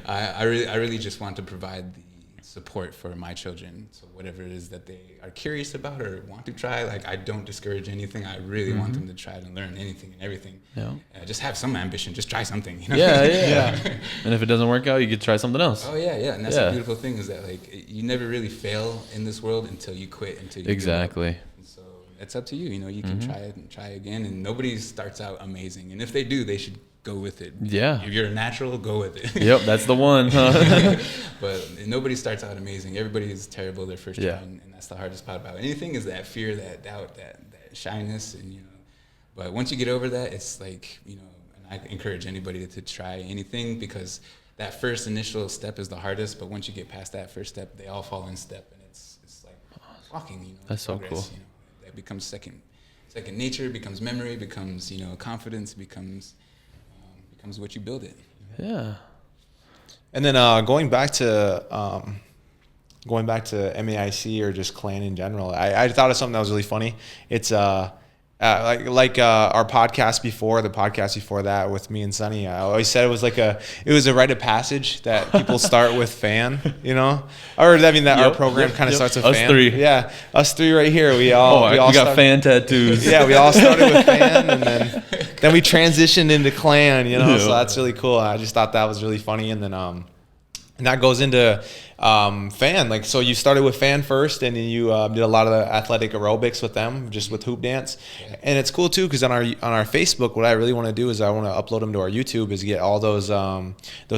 I really just want to provide the support for my children. So whatever it is that they are curious about or want to try, like I don't discourage anything. I really want them to try to learn anything and everything. Yeah. Just have some ambition. Just try something. Yeah. And if it doesn't work out, you could try something else. Oh yeah. And that's the beautiful thing, is that like you never really fail in this world until you quit, until you give up. Exactly. And so it's up to you. You can try it and try again, and nobody starts out amazing. And if they do, they should go with it. Yeah. If you're a natural, go with it. Yep, that's the one. But nobody starts out amazing. Everybody is terrible their first Yeah. try, and that's the hardest part about anything, is that fear, that doubt, that shyness, and But once you get over that, it's like and I encourage anybody to try anything, because that first initial step is the hardest. But once you get past that first step, they all fall in step, and it's like walking. That's so cool. That becomes second nature, becomes memory, becomes confidence, becomes what you build it. Yeah. And then going back to MAIC or just clan in general, I thought of something that was really funny. It's Our podcast before, the podcast before that with me and Sonny, I always said it was a rite of passage that people start with fan, or I mean that our program kind of starts with us fan. Three. Yeah, us three right here. We got fan tattoos. Yeah, we all started with fan, and then we transitioned into clan. So that's really cool. I just thought that was really funny, and then and that goes into fan. So you started with fan first, and then you did a lot of the athletic aerobics with them, just with hoop dance. Yeah. And it's cool too, because on our Facebook, what I really want to do is I want to upload them to our YouTube, is get all those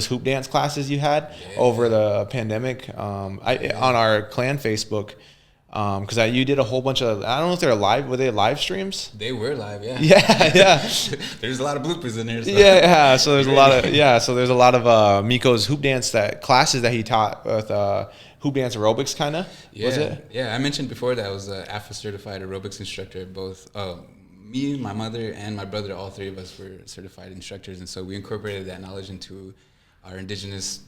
hoop dance classes you had over the pandemic on our clan Facebook. Because you did a whole bunch of, I don't know if they're live. Were they live streams? They were live, yeah. Yeah. There's a lot of bloopers in there. So. Yeah. So there's a lot of Micco's hoop dance classes that he taught with hoop dance aerobics, kind of. Yeah. Was it? Yeah. I mentioned before that I was an AFA certified aerobics instructor. Both me, my mother, and my brother, all three of us were certified instructors, and so we incorporated that knowledge into our indigenous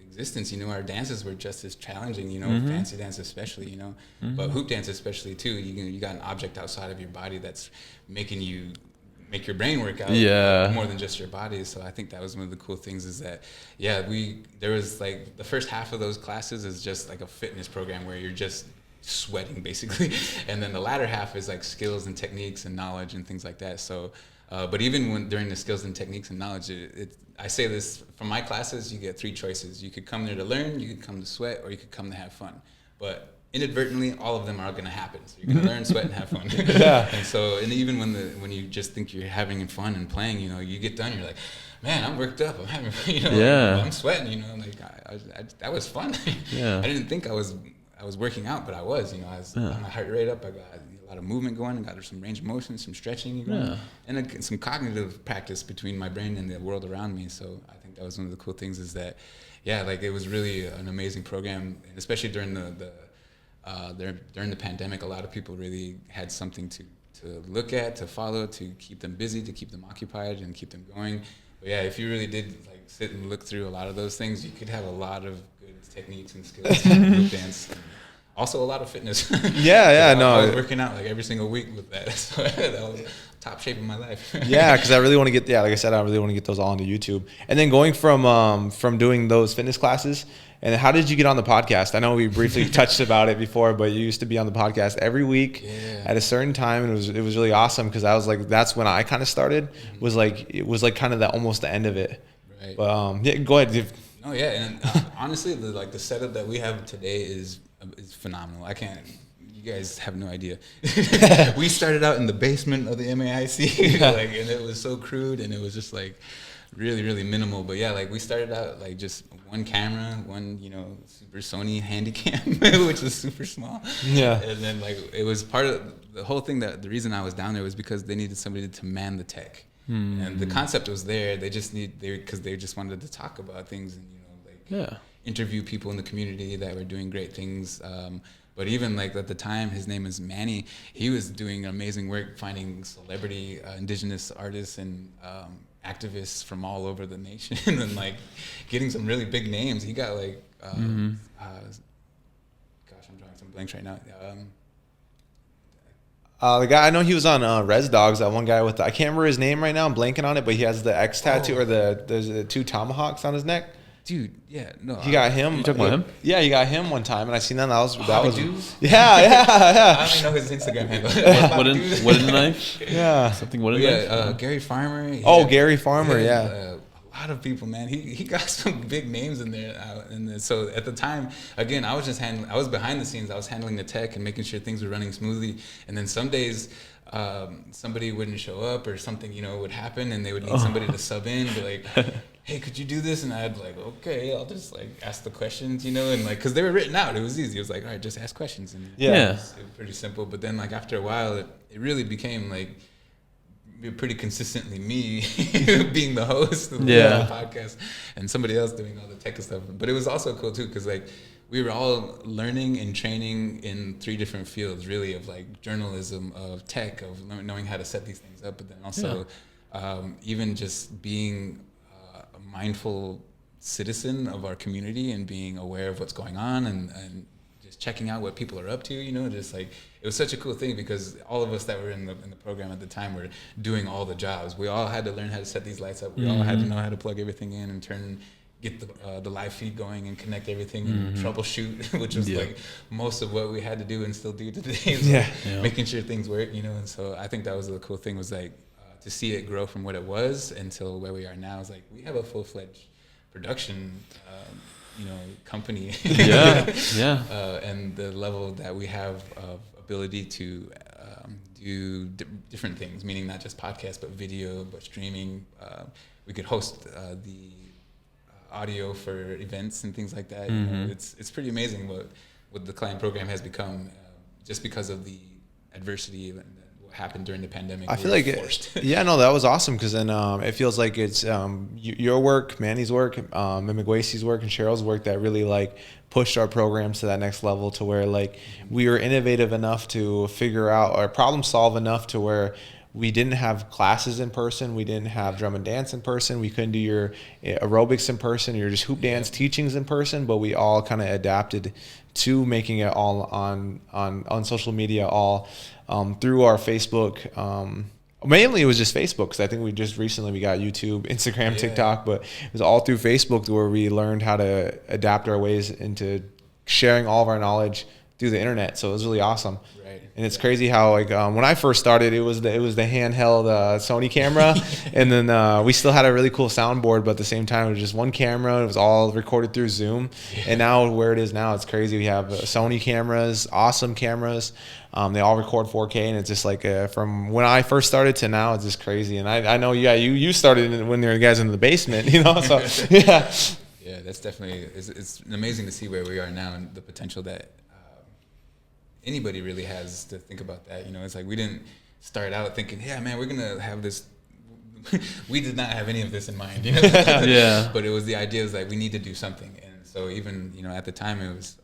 existence. Our dances were just as challenging, fancy dance especially, but hoop dance especially too. You got an object outside of your body that's making you make your brain work out more than just your body. So I think that was one of the cool things, is that there was the first half of those classes is just like a fitness program where you're just sweating basically, and then the latter half is like skills and techniques and knowledge and things like that. So but even during the skills and techniques and knowledge, I say this, from my classes, you get three choices. You could come there to learn, you could come to sweat, or you could come to have fun. But inadvertently, all of them are going to happen. So you're going to learn, sweat, and have fun. Yeah. And even when you just think you're having fun and playing, you get done, you're like, man, I'm worked up. I'm having fun. I'm sweating. That was fun. Yeah. I didn't think I was working out, but I was. I got my heart rate up. I got a lot of movement going. I got some range of motion, some stretching, and some cognitive practice between my brain and the world around me. So I think that was one of the cool things, is that, it was really an amazing program, and especially during the pandemic, a lot of people really had something to look at, to follow, to keep them busy, to keep them occupied, and keep them going. But if you really did sit and look through a lot of those things, you could have a lot of good techniques and skills with dance. Also, a lot of fitness. I was working out every single week with that. So that was top shape of my life. Because I really want to get, like I said, I really want to get those all onto YouTube. And then going from doing those fitness classes, and how did you get on the podcast? I know we briefly touched about it before, but you used to be on the podcast every week at a certain time, and it was really awesome, because I was like, that's when I kind of started. It was kind of almost the end of it. Right. But go ahead. Oh yeah, and honestly, the setup that we have today is phenomenal. You guys have no idea. We started out in the basement of the MAIC, and it was so crude, and it was just really, really minimal. But we started out just one camera, one Super Sony Handycam, which was super small. Yeah. And then it was part of the whole thing. That the reason I was down there was because they needed somebody to man the tech. And the concept was there. They just because they just wanted to talk about things and interview people in the community that were doing great things. But even at the time, his name is Manny. He was doing amazing work finding celebrity indigenous artists and activists from all over the nation, and getting some really big names. He got gosh, I'm drawing some blanks right now. The guy, I know he was on Res Dogs, that one guy with I can't remember his name right now, I'm blanking on it, but he has the X tattoo, or there's the two tomahawks on his neck. Dude, yeah, no. He got him. You talking about him? Yeah, he got him one time, and I seen that. That was Yeah. I don't even know his Instagram handle. What in the knife? Yeah, something. What in the knife? Gary Farmer. Gary Farmer. A lot of people, man. He got some big names in there. So at the time, again, I was behind the scenes. I was handling the tech and making sure things were running smoothly. And then some days, somebody wouldn't show up, or something, would happen, and they would need somebody to sub in, be hey, could you do this? And I'd okay, I'll just ask the questions, and because they were written out, it was easy. It was all right, just ask questions. And it was pretty simple. But then after a while, it really became pretty consistently me being the host of the podcast, and somebody else doing all the tech stuff. But it was also cool too, because we were all learning and training in three different fields, really, of journalism, of tech, of knowing how to set these things up, but then also even just being a mindful citizen of our community and being aware of what's going on, and just checking out what people are up to, you know, just like, it was such a cool thing because all of us that were in the program at the time were doing all the jobs. We all had to learn how to set these lights up. We all had to know how to plug everything in and get the live feed going and connect everything and troubleshoot, which was like most of what we had to do and still do today. Making sure things work, you know. And so I think that was the cool thing, was like to see it grow from what it was until where we are now. Is like we have a full-fledged production, you know, company. And the level that we have of ability to do different things, meaning not just podcasts but video, but streaming. We could host the audio for events and things like that. You know, it's pretty amazing what the client program has become, just because of the adversity and what happened during the pandemic. I feel like that was awesome, because then it feels like it's your work, Manny's work, and McGuacy's work, and Cheryl's work that really like pushed our programs to that next level, to where like we were innovative enough to figure out or problem solve enough to where we didn't have classes in person. We didn't have drum and dance in person. We couldn't do your aerobics in person, your just hoop dance teachings in person, but we all kind of adapted to making it all on social media, all through our Facebook. Mainly it was just Facebook, because I think we just recently we got YouTube, Instagram, TikTok, but it was all through Facebook where we learned how to adapt our ways into sharing all of our knowledge through the internet. So it was really awesome. And it's crazy how like when I first started, it was the handheld Sony camera, and then we still had a really cool soundboard, but at the same time it was just one camera. It was all recorded through Zoom, and now where it is now, it's crazy. We have Sony cameras, awesome cameras. They all record 4K, and it's just like from when I first started to now, it's just crazy. And I know you started when there were guys in the basement, you know. So yeah, that's definitely it's amazing to see where we are now and the potential that anybody really has to think about that. You know, it's like we didn't start out thinking, yeah, man, we're gonna have this. We did not have any of this in mind, you know. But it was the idea is like we need to do something, and so even, you know, at the time it was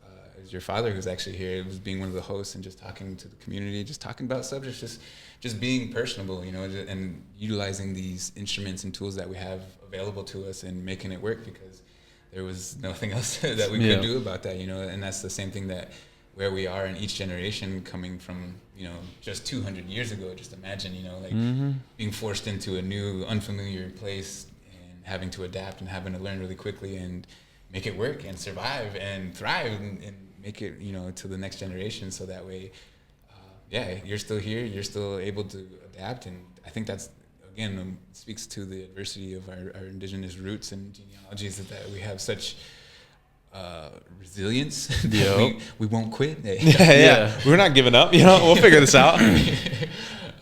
your father who was actually here. It was being one of the hosts and just talking to the community, just talking about subjects, just being personable, you know, and utilizing these instruments and tools that we have available to us and making it work, because there was nothing else that we could do about that, you know. And that's the same thing that where we are in each generation, coming from, you know, just 200 years ago. Just imagine, you know, like being forced into a new, unfamiliar place and having to adapt and having to learn really quickly and make it work and survive and thrive and make it, you know, to the next generation. So that way, you're still here, you're still able to adapt. And I think that's, again, speaks to the adversity of our indigenous roots and genealogies, that we have such resilience. That we won't quit. We're not giving up, you know. We'll figure this out.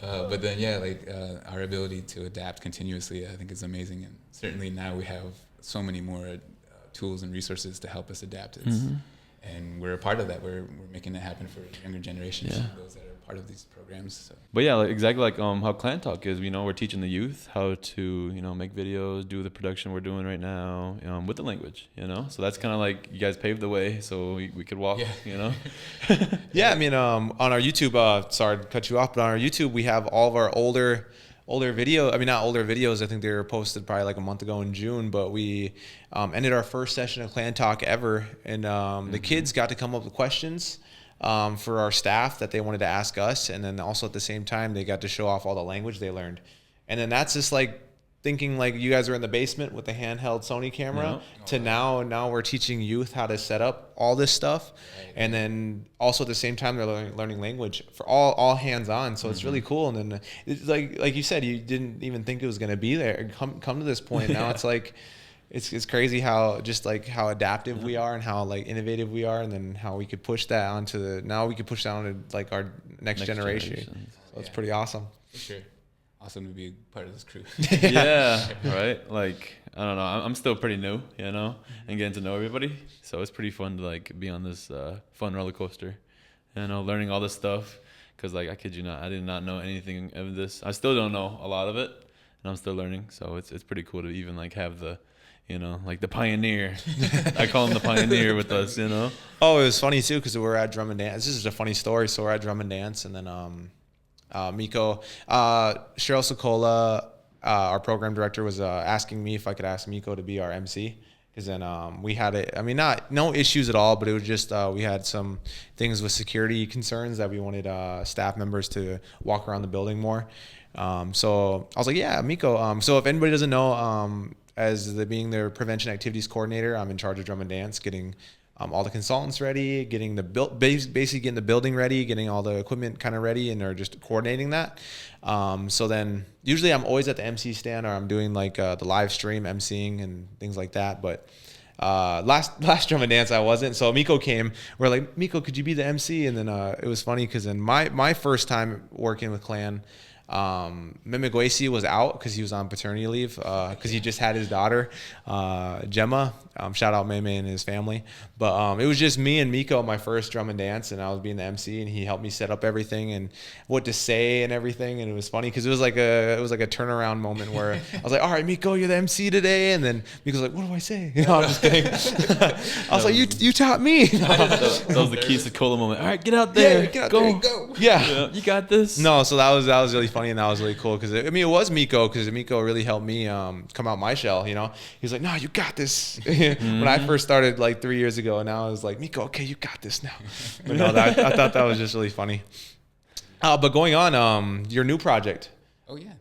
But then our ability to adapt continuously, I think, is amazing. And certainly now we have so many more tools and resources to help us adapt. And we're a part of that. We're making it happen for younger generations, those that are part of these programs. So. But yeah, exactly like how Clan Talk is. You know, we're teaching the youth how to, you know, make videos, do the production we're doing right now with the language. You know, so that's kind of like you guys paved the way, so we could walk. You know. I mean, on our YouTube. Sorry to cut you off, but on our YouTube we have all of our older video. I mean, not older videos. I think they were posted probably like a month ago in June. But we ended our first session of Clan Talk ever, and the kids got to come up with questions for our staff that they wanted to ask us, and then also at the same time they got to show off all the language they learned. And then that's just like thinking like you guys are in the basement with the handheld Sony camera to now we're teaching youth how to set up all this stuff, and then also at the same time they're learning language for all hands on. So it's really cool. And then it's like you said, you didn't even think it was going to be there. Come to this point now. It's like it's crazy how just like how adaptive we are and how like innovative we are, and then how we could push that onto like our next generation. So it's pretty awesome. For sure. Awesome to be part of this crew. Right? Like, I don't know. I'm still pretty new, you know, and getting to know everybody. So it's pretty fun to like be on this fun roller coaster, you know, learning all this stuff. Because like, I kid you not, I did not know anything of this. I still don't know a lot of it, and I'm still learning. So it's pretty cool to even like have the, you know, like the pioneer. I call him the pioneer with us, you know. Oh, it was funny too, because we're at drum and dance. This is a funny story. So we're at drum and dance, and then Micco, Cheryl Sokola, our program director, was asking me if I could ask Micco to be our MC. Because then we had it. I mean, no issues at all, but it was just we had some things with security concerns that we wanted staff members to walk around the building more. So I was like, yeah, Micco. So if anybody doesn't know, being their prevention activities coordinator, I'm in charge of drum and dance, getting all the consultants ready, getting basically getting the building ready, getting all the equipment kind of ready, and they're just coordinating that. So then usually I'm always at the MC stand, or I'm doing like the live stream MCing and things like that. But last drum and dance I wasn't. So Micco came. We're like, Micco, could you be the MC? And then it was funny because in my first time working with Clan, Mimiguesi was out because he was on paternity leave because he just had his daughter, Gemma. Shout out Meme and his family. But it was just me and Micco my first drum and dance, and I was being the MC, and he helped me set up everything and what to say and everything. And it was funny because it was like a turnaround moment where I was like, all right, Micco, you're the MC today, and then Micco's like, what do I say? You know, I'm just kidding. I was like, you taught me. That was the Keys to Cola moment. All right, get out there. Yeah, get out go. there, go. Yeah, you got this. No, so that was really funny, and that was really cool because it was Micco, because Micco really helped me come out my shell. You know, he's like, no, you got this. When I first started like 3 years ago, and now I was like, Micco, okay, you got this now. But no, I thought that was just really funny. But going on, your new project. Oh yeah.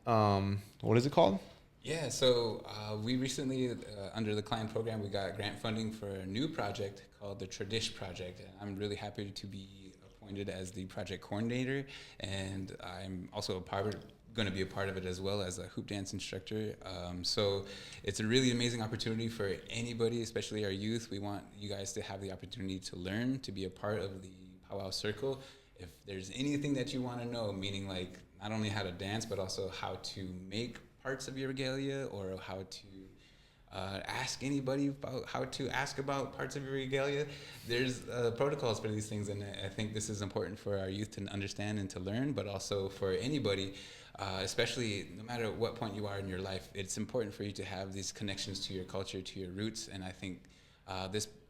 What is it called? Yeah, so we recently, under the client program, we got grant funding for a new project called the Tradish Project, and I'm really happy to be appointed as the project coordinator, and I'm also going to be a part of it as well as a hoop dance instructor. So it's a really amazing opportunity for anybody, especially our youth. We want you guys to have the opportunity to learn, to be a part of the powwow circle. If there's anything that you want to know, meaning like not only how to dance, but also how to make parts of your regalia, or how to ask anybody about how to ask about parts of your regalia. There's protocols for these things, and I think this is important for our youth to understand and to learn, but also for anybody, especially no matter what point you are in your life. It's important for you to have these connections to your culture, to your roots, and I think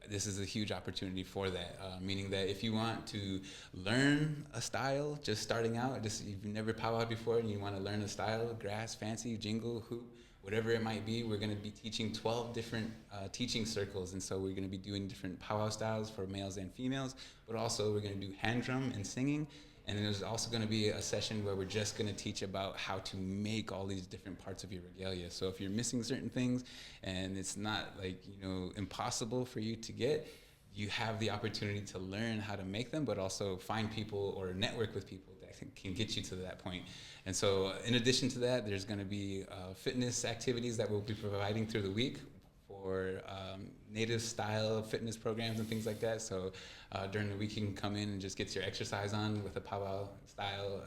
this is a huge opportunity for that, meaning that if you want to learn a style, just starting out, just you've never powwowed before and you want to learn a style, grass, fancy, jingle, hoop, whatever it might be, we're going to be teaching 12 different teaching circles. And so we're going to be doing different powwow styles for males and females, but also we're going to do hand drum and singing. And then there's also going to be a session where we're just going to teach about how to make all these different parts of your regalia. So if you're missing certain things and it's not like, impossible for you to get, you have the opportunity to learn how to make them, but also find people or network with people that can get you to that point. And so in addition to that, there's going to be fitness activities that we'll be providing through the week for native style fitness programs and things like that. So during the week you can come in and just get your exercise on with a powwow style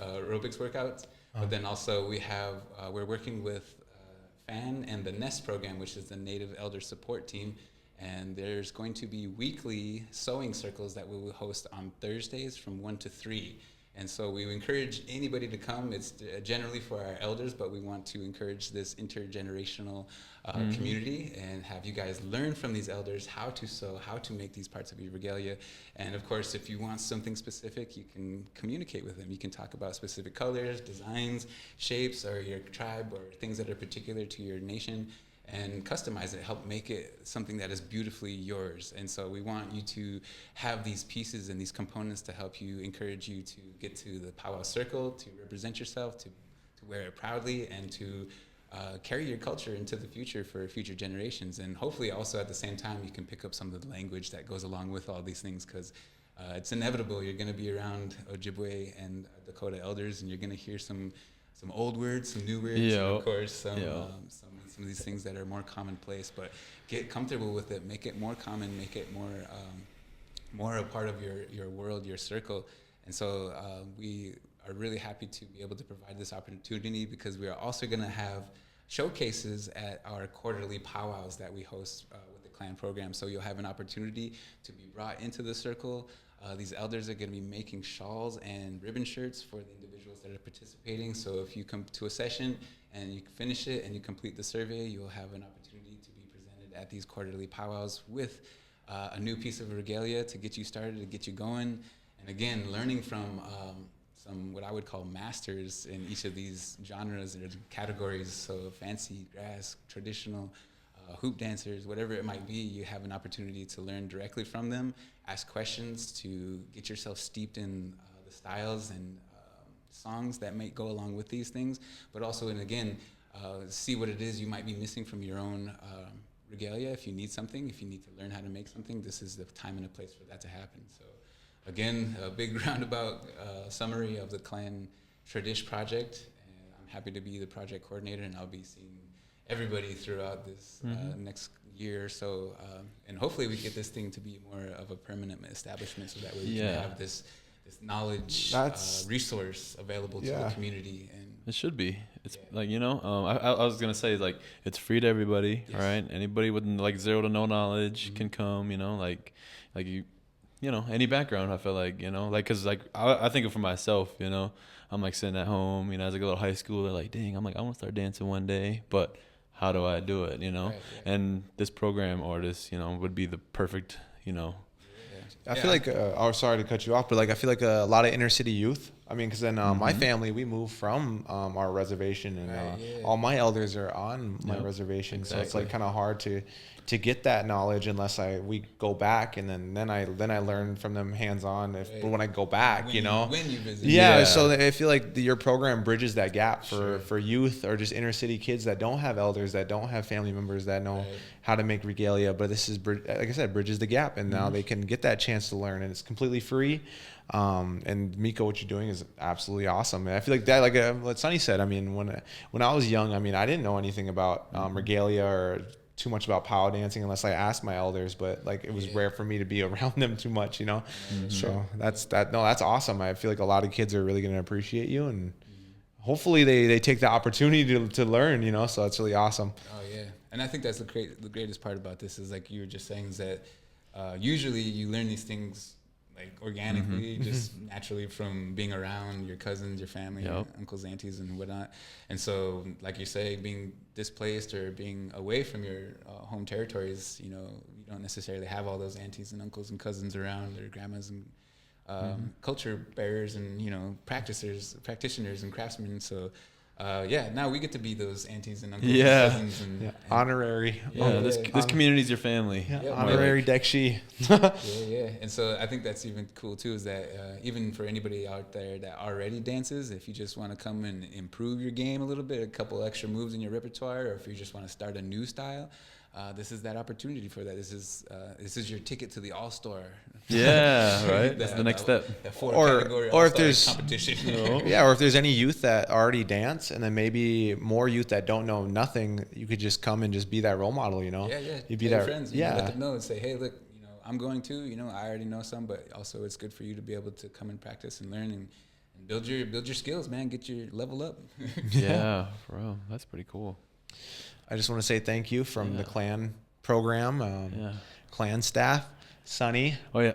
aerobics workouts. But then also we're working with FAN and the NEST program, which is the Native Elder Support Team. And there's going to be weekly sewing circles that we will host on Thursdays from 1 to 3. And so we encourage anybody to come. It's generally for our elders, but we want to encourage this intergenerational community and have you guys learn from these elders how to sew, how to make these parts of your regalia. And of course, if you want something specific, you can communicate with them. You can talk about specific colors, designs, shapes, or your tribe, or things that are particular to your nation, and customize it, help make it something that is beautifully yours. And so we want you to have these pieces and these components to help you, encourage you to get to the powwow circle, to represent yourself, to wear it proudly, and to carry your culture into the future for future generations. And hopefully also at the same time, you can pick up some of the language that goes along with all these things, because it's inevitable. You're gonna be around Ojibwe and Dakota elders, and you're gonna hear some old words, some new words, and of course some of these things that are more commonplace. But get comfortable with it, make it more common, make it more a part of your world, your circle. And so we are really happy to be able to provide this opportunity, because we are also going to have showcases at our quarterly powwows that we host with the clan program. So you'll have an opportunity to be brought into the circle. These elders are going to be making shawls and ribbon shirts for the individuals that are participating. So if you come to a session and you finish it and you complete the survey, you'll have an opportunity to be presented at these quarterly powwows with a new piece of regalia to get you started, to get you going. And again, learning from some what I would call masters in each of these genres or categories. So fancy, grass, traditional, hoop dancers, whatever it might be, you have an opportunity to learn directly from them, ask questions to get yourself steeped in the styles and songs that might go along with these things, but also, and again, see what it is you might be missing from your own regalia. If you need something, if you need to learn how to make something, this is the time and a place for that to happen. So again, a big roundabout summary of the Clan Tradish project, and I'm happy to be the project coordinator, and I'll be seeing everybody throughout this next year or so, and hopefully we get this thing to be more of a permanent establishment, so that way we can have this knowledge resource available to the community. And it should be. It's like, you know, I was gonna say, like, it's free to everybody. All right, anybody with like 0 to no knowledge can come. You know, like you know, any background. I feel like, you know, like, cause like I think of for myself. You know, I'm like sitting at home. You know, as I go to high school, they're like, dang, I'm like, I want to start dancing one day, but how do I do it? You know, and this program or this, you know, would be the perfect, you know. I feel like, I'm sorry to cut you off, but like I feel like a lot of inner city youth. I mean, because then my family, we moved from our reservation, and all my elders are on my reservation, so it's like kind of hard to get that knowledge unless we go back, and then I learn from them hands on. But when I go back, you know, when you visit, so I feel like your program bridges that gap for youth or just inner city kids that don't have elders, that don't have family members that know how to make regalia. But this is, like I said, bridges the gap, and now they can get that chance to learn, and it's completely free. And Micco, what you're doing is absolutely awesome. And I feel like that, like what Sonny said, I mean, when I was young, I mean, I didn't know anything about regalia or too much about pow dancing unless I asked my elders, but like it was rare for me to be around them too much, you know? So that's awesome. I feel like a lot of kids are really going to appreciate you, and hopefully they take the opportunity to learn, you know? So that's really awesome. Oh yeah. And I think that's the greatest part about this is, like you were just saying, is that usually you learn these things like organically, just naturally from being around your cousins, your family, your uncles, aunties, and whatnot. And so, like you say, being displaced or being away from your home territories, you know, you don't necessarily have all those aunties and uncles and cousins around, or grandmas and culture bearers and, you know, practitioners and craftsmen. So now we get to be those aunties and uncles and cousins and honorary. This community's your family. Honorary Dekshi. And so I think that's even cool too, is that even for anybody out there that already dances, if you just want to come and improve your game a little bit, a couple extra moves in your repertoire, or if you just want to start a new style, this is that opportunity for that. This is your ticket to the All-Star. Yeah, right. That's the next step. Or if there's competition. or if there's any youth that already dance, and then maybe more youth that don't know nothing, you could just come and just be that role model, you know? You'd be that friends. Let them know and say, hey, look, you know, I'm going to, you know, I already know some, but also it's good for you to be able to come and practice and learn and build your skills, man. Get your level up. Yeah, bro, that's pretty cool. I just want to say thank you from the Clan program, Clan staff, Sonny. Oh yeah.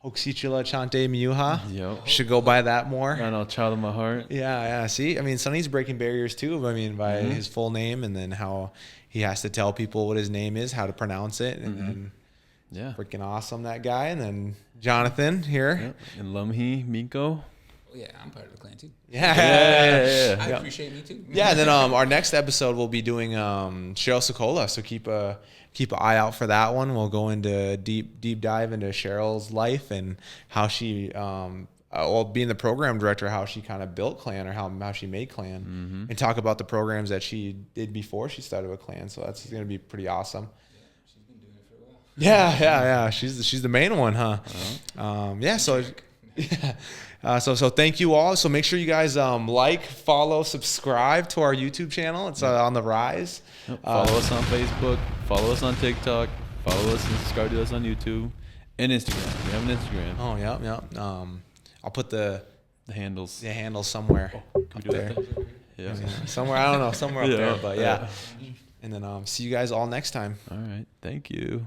Hoksichila Chante Miuha. Yep. Should go by that more. I know, child of my heart. Yeah. See, I mean, Sonny's breaking barriers too. I mean, by his full name, and then how he has to tell people what his name is, how to pronounce it, and then freaking awesome, that guy. And then Jonathan here. And Lumhe Micco. Oh yeah, I'm part of the clan too. Yeah. I appreciate me too. Yeah, and then our next episode we'll be doing Cheryl Sokola, so keep an eye out for that one. We'll go into deep dive into Cheryl's life and how she being the program director, how she kind of built Clan, or how she made Clan, and talk about the programs that she did before she started with Clan. So that's going to be pretty awesome. Yeah, she's been doing it for a while. Yeah. She's the main one, huh? So thank you all. So make sure you guys like, follow, subscribe to our YouTube channel. It's on the rise. Follow us on Facebook. Follow us on TikTok. Follow us and subscribe to us on YouTube and Instagram. We have an Instagram. Oh yeah. I'll put the handles. The handles somewhere. Can we do that? Yeah. Somewhere, I don't know, somewhere up there. But yeah. And then see you guys all next time. All right. Thank you.